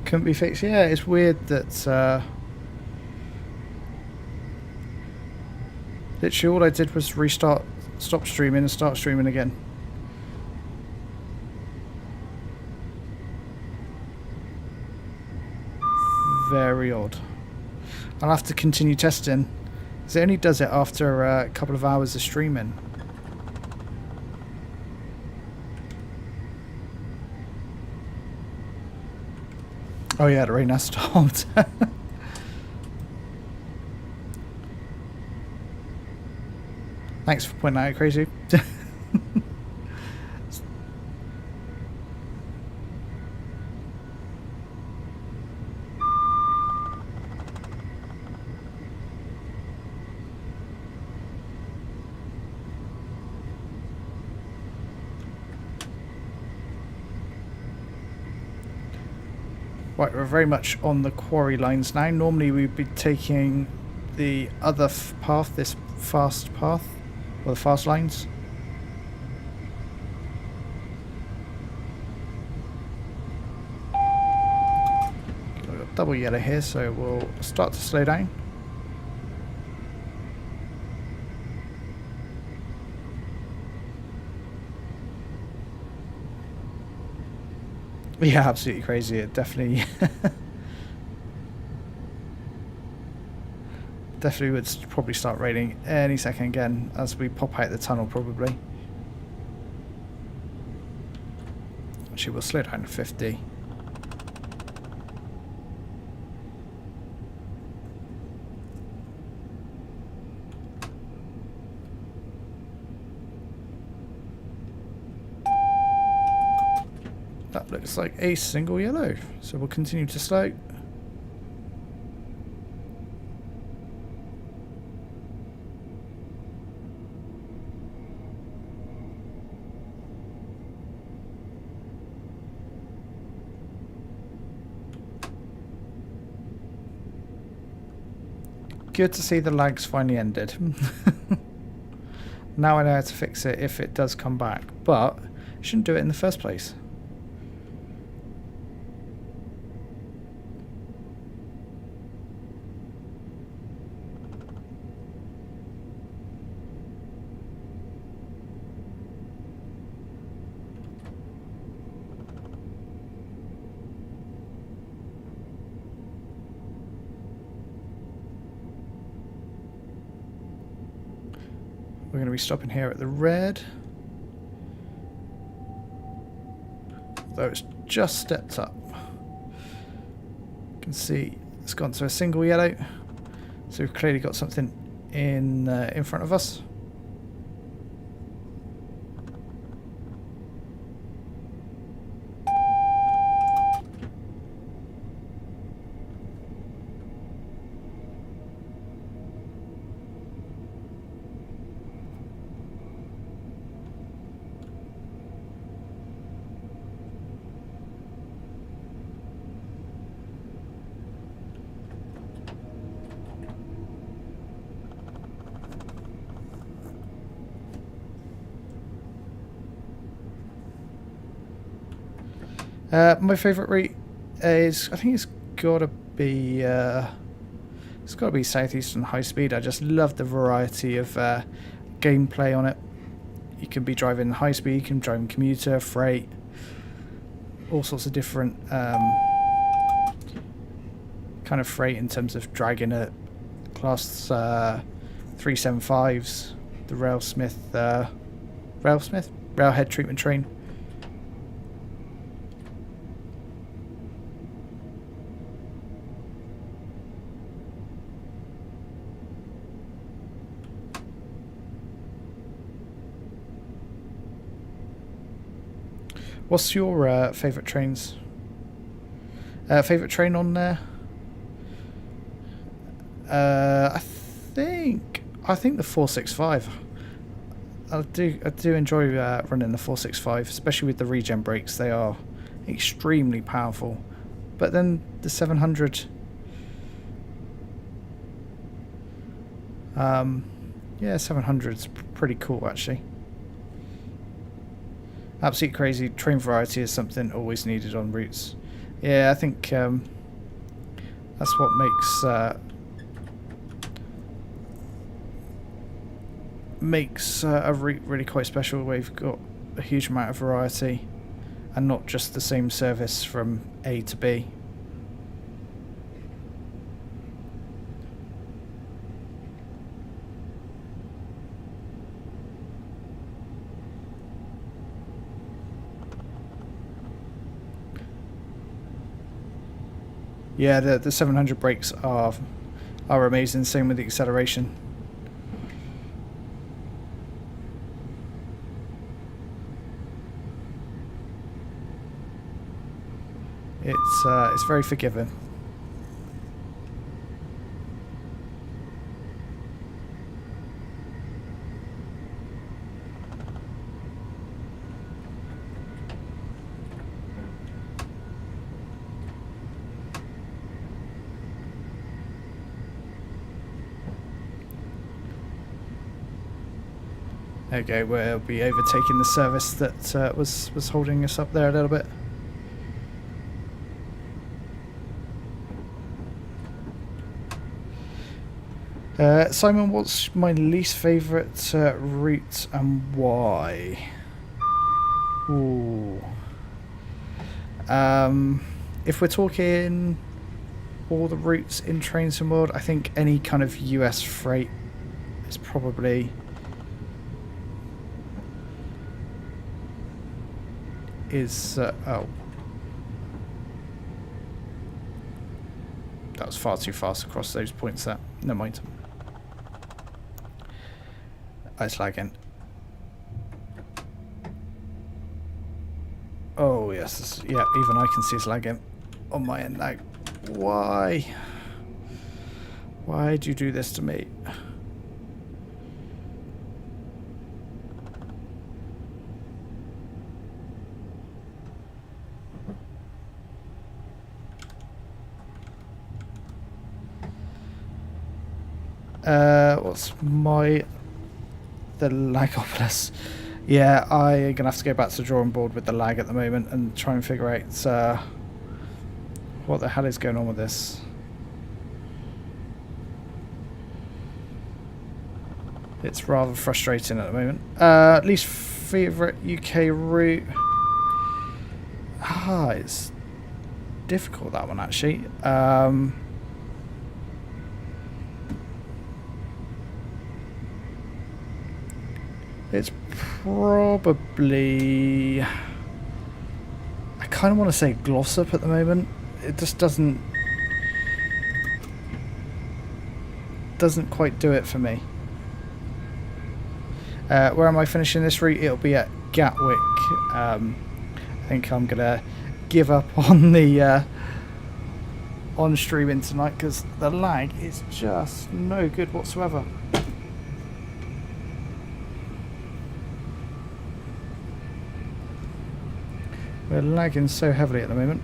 Couldn't be fixed. Yeah, it's weird that literally all I did was stop streaming and start streaming again. Very odd. I'll have to continue testing, because it only does it after a couple of hours of streaming. Oh yeah, the rain has stopped. Thanks for pointing that out, Crazy. Right, we're very much on the quarry lines now. Normally we'd be taking the other path, this fast path, or the fast lines. We've got double yellow here, so we'll start to slow down. Yeah, absolutely crazy. It definitely would probably start raining any second again as we pop out the tunnel, probably. Actually, we'll slow down to 50. That looks like a single yellow, so we'll continue to slow. Good to see the lags finally ended. Now I know how to fix it if it does come back, but I shouldn't do it in the first place. We're going to be stopping here at the red. Though it's just stepped up. You can see it's gone to a single yellow. So we've clearly got something in front of us. My favourite route is, I think it's got to be Southeastern High Speed. I just love the variety of gameplay on it. You can be driving high speed, you can be driving commuter, freight, all sorts of different kind of freight in terms of dragging a class 375s, the railhead treatment train. What's your favourite trains? Favourite train on there? I think the 465. I do enjoy running the 465, especially with the regen brakes. They are extremely powerful. But then the 700. Yeah, 700's pretty cool actually. Absolutely crazy. Train variety is something always needed on routes. Yeah, I think that's what makes a route really quite special, where you've got a huge amount of variety and not just the same service from A to B. Yeah, the 700 brakes are amazing. Same with the acceleration. It's very forgiving. Okay, we'll be overtaking the service that was holding us up there a little bit. Simon, what's my least favourite route and why? Ooh. If we're talking all the routes in Train Sim World, I think any kind of US freight is probably oh, that was far too fast across those points. That never mind. It's lagging. Oh yes, yeah. Even I can see it's lagging on my end now. Why? Why do you do this to me? What's the lagopolis? Yeah, I'm gonna have to go back to the drawing board with the lag at the moment and try and figure out what the hell is going on with this. It's rather frustrating at the moment. Least favourite UK route. It's difficult, that one actually. It's probably... I kind of want to say Glossop at the moment. It just doesn't quite do it for me. Where am I finishing this route? It'll be at Gatwick. I think I'm gonna give up on the on streaming tonight because the lag is just no good whatsoever. We're lagging so heavily at the moment.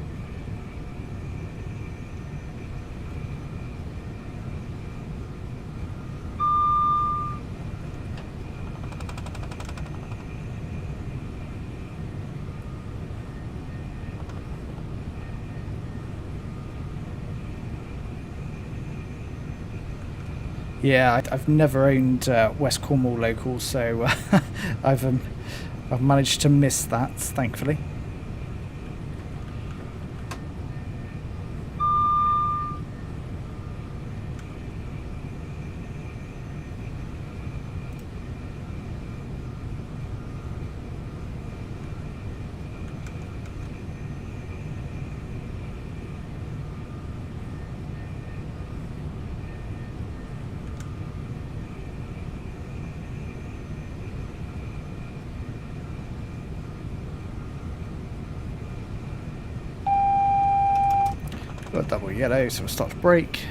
Yeah, I've never owned West Cornwall locals, so I've managed to miss that, thankfully. Got a double yellow, so we'll start to brake.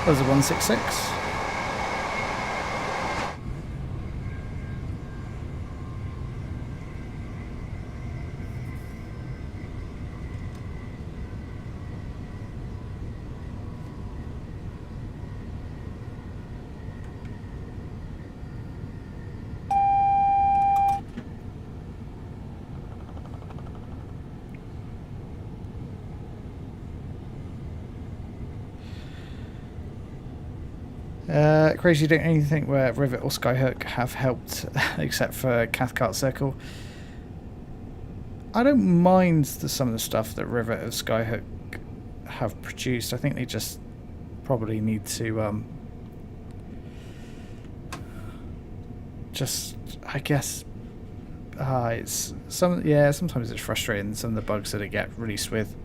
There's a 166. Crazy, don't anything where Rivet or Skyhook have helped, except for Cathcart Circle. I don't mind some of the stuff that Rivet or Skyhook have produced. I think they just probably need to, I guess, it's sometimes it's frustrating, some of the bugs that it get released with.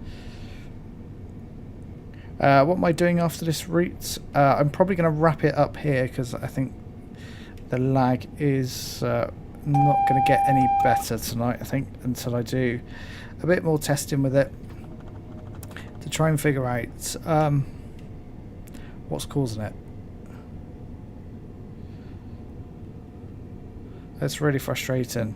What am I doing after this route? I'm probably going to wrap it up here because I think the lag is not going to get any better tonight, I think, until I do a bit more testing with it to try and figure out what's causing it. It's really frustrating.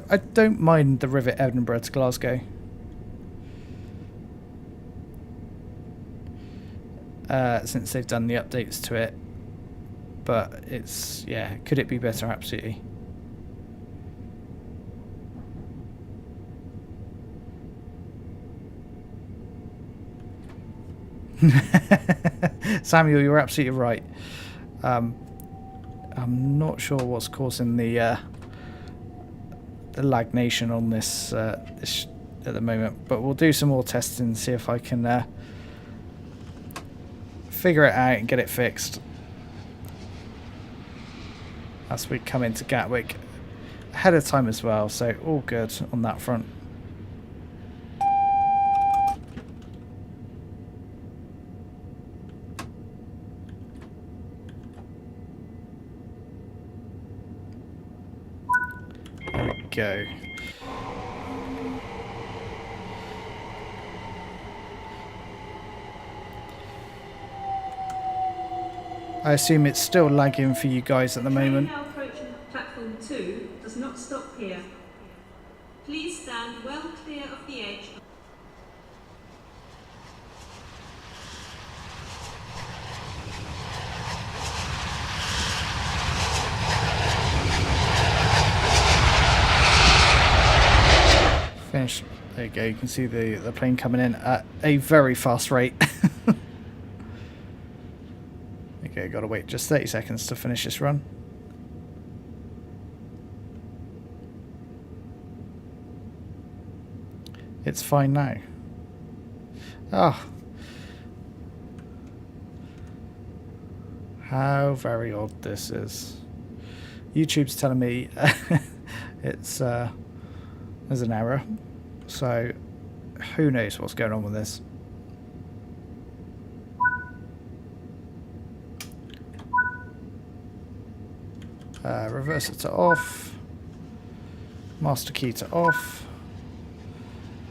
I don't mind the Rivet Edinburgh to Glasgow. Since they've done the updates to it. But it's, yeah, could it be better? Absolutely. Samuel, you're absolutely right. I'm not sure what's causing the lagnation on this, this at the moment, but we'll do some more testing and see if I can figure it out and get it fixed as we come into Gatwick ahead of time as well, so all good on that front. There we go. I assume it's still lagging for you guys at the moment. Train now approaching platform 2 does not stop here. Please stand well clear of the edge. Finish. There you go. You can see the plane coming in at a very fast rate. Okay, got to wait just 30 seconds to finish this run. It's fine now. Ah. How very odd this is. YouTube's telling me it's there's an error. So who knows what's going on with this. Reverser to off, master key to off,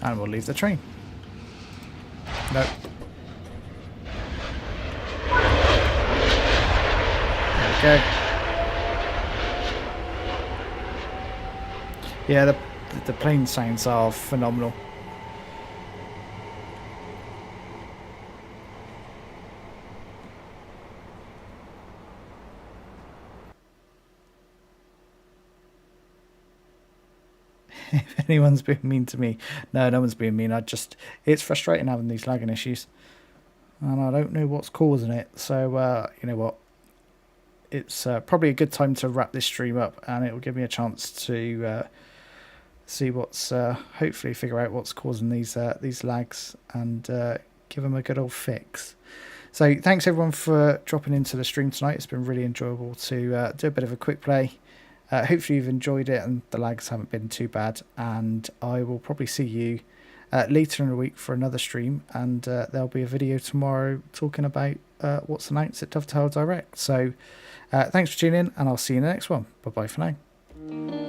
and we'll leave the train. Nope. There we go. Yeah, the plane sounds are phenomenal. If anyone's being mean to me, no one's being mean. It's frustrating having these lagging issues, and I don't know what's causing it. So you know what, it's probably a good time to wrap this stream up, and it will give me a chance to see what's hopefully figure out what's causing these lags and give them a good old fix. So thanks everyone for dropping into the stream tonight. It's been really enjoyable to do a bit of a quick play. Hopefully you've enjoyed it and the lags haven't been too bad, and I will probably see you later in the week for another stream, and there'll be a video tomorrow talking about what's announced at Dovetail Direct. So thanks for tuning in, and I'll see you in the next one. Bye bye for now.